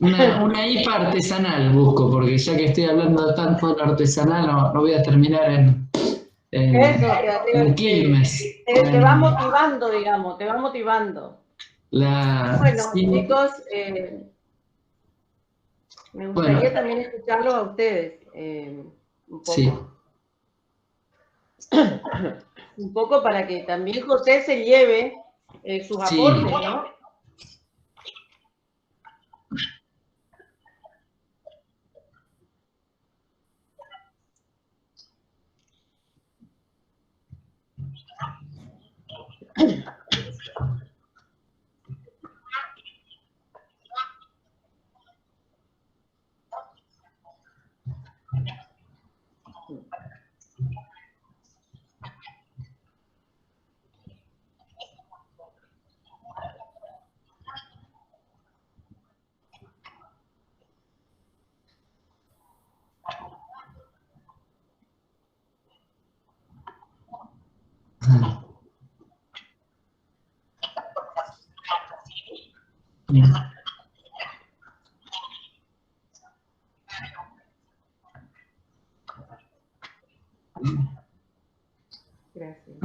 una IPA artesanal, porque ya que estoy hablando tanto de artesanal, no voy a terminar en Quilmes. Te va motivando, digamos, te va motivando. Bueno, chicos, me gustaría también escucharlo a ustedes un poco. Sí. Un poco para que también José se lleve sus aportes, ¿no? Gracias.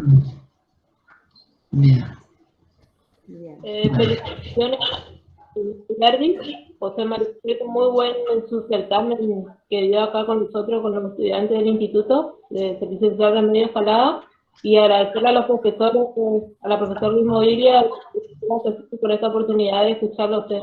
Bien. Felicitaciones, José María, muy bueno en su certamen que dio acá con nosotros, con los estudiantes del Instituto de Servicio Social de Media Escalada, y agradecerle a los profesores, a la profesora Luis Moiria, por esta oportunidad de escucharlo a usted.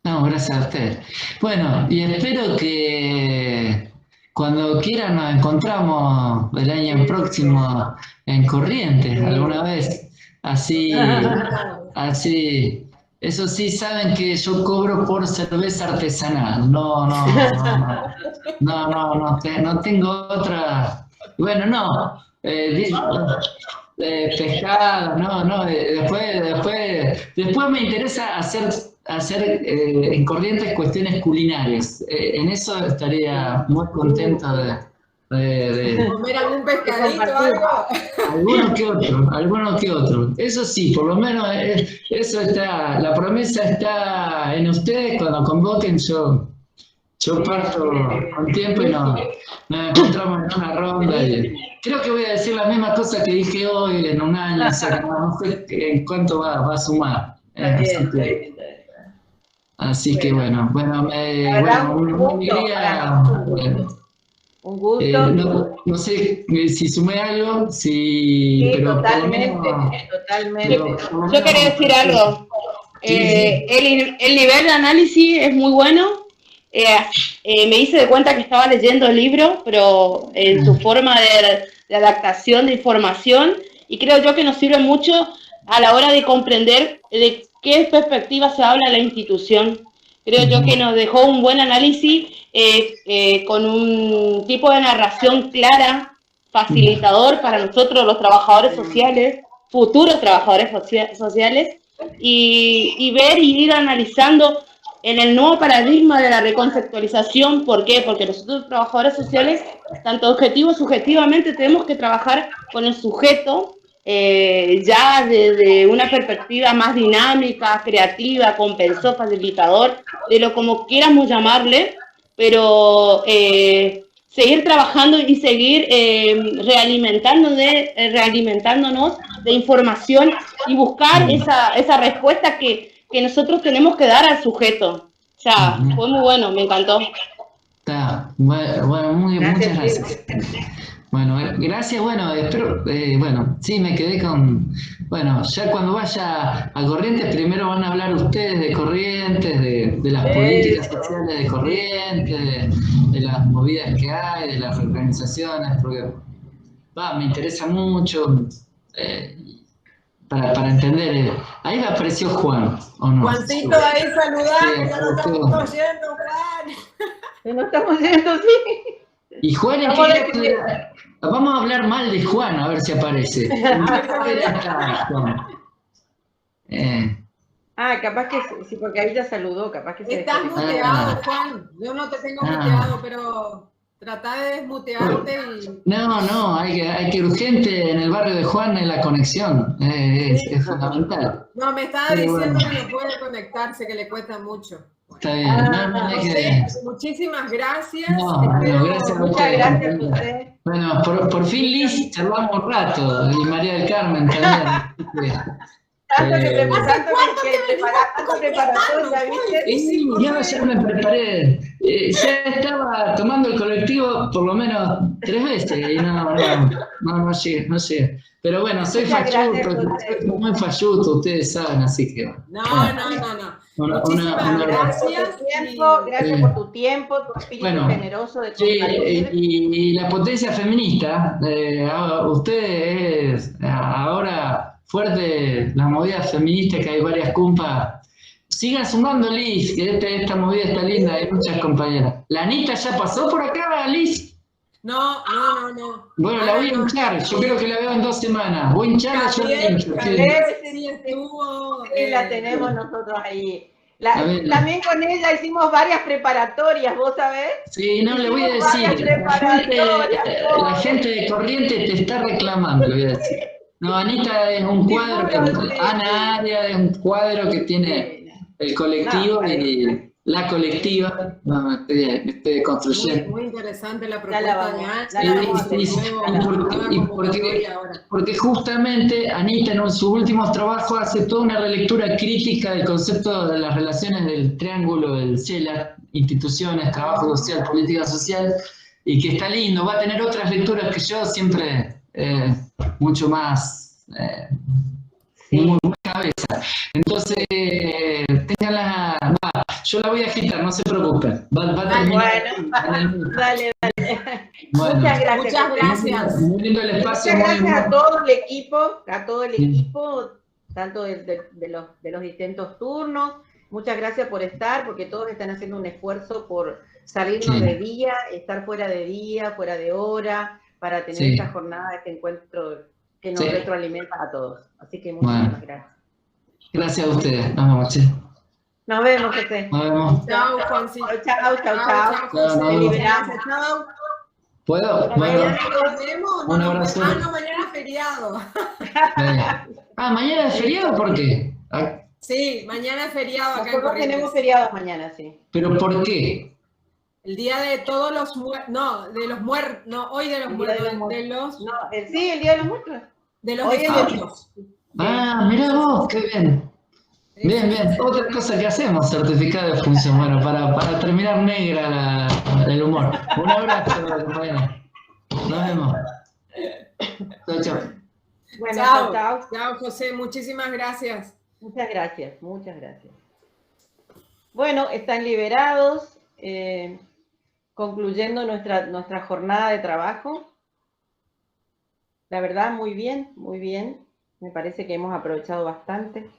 No, gracias a usted. Bueno, y espero que cuando quieran nos encontramos el año próximo en Corrientes, alguna vez. Así, eso sí, saben que yo cobro por cerveza artesanal. No tengo otra. Bueno, no. Pescado, después me interesa hacer en Corrientes cuestiones culinarias. En eso estaría muy contento de comer algún pescadito o algo. Alguno que otro. Eso sí, por lo menos eso está, la promesa está en ustedes. Cuando convoquen yo parto con tiempo y nos encontramos en una ronda. Y creo que voy a decir la misma cosa que dije hoy en un año, o sea, no sé en cuánto va a sumar. Así que bueno, Un gusto. No sé si sumé algo, sí, pero totalmente. Yo quería decir algo. El nivel de análisis es muy bueno. Me hice de cuenta que estaba leyendo el libro, pero en su forma de adaptación de información, y creo yo que nos sirve mucho a la hora de comprender de qué perspectiva se habla en la institución. Creo yo que nos dejó un buen análisis con un tipo de narración clara, facilitador para nosotros los trabajadores sociales, futuros trabajadores sociales, y ver y ir analizando en el nuevo paradigma de la reconceptualización. ¿Por qué? Porque nosotros trabajadores sociales, tanto objetivo subjetivamente, tenemos que trabajar con el sujeto ya desde una perspectiva más dinámica, creativa, compensor, facilitador, de lo como quieramos llamarle, pero seguir trabajando y seguir realimentándonos de información y buscar esa respuesta que nosotros tenemos que dar al sujeto. O sea, fue muy bueno, me encantó. Está, bueno, muchas gracias. Bueno, gracias, bueno, espero, bueno, sí, me quedé con, bueno, ya cuando vaya a Corrientes, primero van a hablar ustedes de Corrientes, de las políticas sociales de Corrientes, de las movidas que hay, de las organizaciones, porque me interesa mucho para entender. Ahí me apareció Juan, ¿o no? Juancito, ahí saludando, ya nos estamos yendo, Juan. Ya nos estamos yendo, sí. Y Juan vamos a hablar mal de Juan, a ver si aparece. Capaz que sí, porque ahí ya saludó, capaz que se estás muteado, Juan. Yo no te tengo muteado, pero trata de desmutearte y... No, hay que urgente en el barrio de Juan en la conexión. Es fundamental. No, me estaba diciendo que no puede conectarse, que le cuesta mucho. Está bien. Muchísimas gracias. Gracias a muchas gracias a usted. Bueno, por fin Liz, charlamos un rato, y María del Carmen también. Tanto que preparatoria, ¿viste? Ya me preparé. Ya estaba tomando el colectivo por lo menos 3 veces y no llegué. Pero bueno, soy muy falluto, ustedes saben, así que... No. Muchísimas gracias. Gracias por tu tiempo, tu espíritu generoso de compartir. Y la potencia feminista, ustedes ahora... fuerte la movida feminista, que hay varias cumpas. Sigan sumando, Liz, que esta movida está linda, hay muchas compañeras. ¿La Anita ya pasó por acá, Liz? No. Bueno, la voy a hinchar, yo creo que la veo en 2 semanas. Voy a hincharla, yo la hincho. Sí, la tenemos nosotros ahí. También con ella hicimos varias preparatorias, ¿vos sabés? Sí, no, le voy a decir. La gente de Corrientes te está reclamando, le voy a decir. No, Anita es un cuadro, Ana Aria es un cuadro que tiene el colectivo y la colectiva. Estoy construyendo. Muy interesante la propuesta de Ana. Porque justamente Anita en sus últimos trabajos hace toda una relectura crítica del concepto de las relaciones del triángulo del CELAC, instituciones, trabajo social, política social, y que está lindo. Va a tener otras lecturas que yo siempre... mucho más muy cabeza. Entonces yo la voy a agitar, no se preocupen. Va a terminar. Dale. Bueno, muchas gracias. Muy lindo el espacio. Muchas gracias a todo el equipo, tanto de los distintos turnos. Muchas gracias por estar, porque todos están haciendo un esfuerzo por salirnos de día, estar fuera de día, fuera de hora, para tener esta jornada, este encuentro que nos retroalimenta a todos. Así que muchísimas gracias. Gracias a ustedes. Nos vemos, Nos vemos, José. Nos vemos. Chao, Juancito. Chao. Me liberamos. Chao. ¿Puedo? Mañana nos vemos. Un abrazo. Mañana es feriado. ¿Mañana es feriado? ¿Por qué? Sí, mañana es feriado acá en Corrientes. Tenemos feriado mañana, sí. ¿Pero por qué? El día de todos los muertos, hoy de los muertos, sí, el día de los muertos. De los difuntos. Mirá vos, qué bien. Bien, bien. Otra cosa que hacemos, certificado de función. Bueno, para terminar negra el humor. Un abrazo, compañera. Nos vemos. Chao, chao. Bueno, chao, chao. Chao, José. Muchísimas gracias. Muchas gracias, muchas gracias. Bueno, están liberados, concluyendo nuestra jornada de trabajo. La verdad, muy bien, muy bien. Me parece que hemos aprovechado bastante.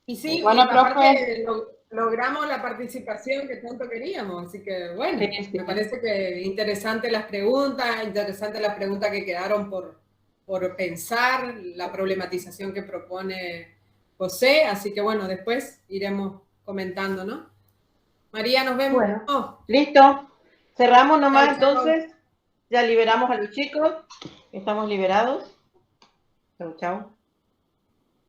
Y sí, bueno, aparte logramos la participación que tanto queríamos, así que bueno, sí. Me parece que interesantes las preguntas que quedaron por pensar, la problematización que propone José, así que bueno, después iremos comentando, ¿no? María, nos vemos. Bueno, listo. Cerramos nomás entonces. Ya liberamos a los chicos. Estamos liberados. Chau, chau.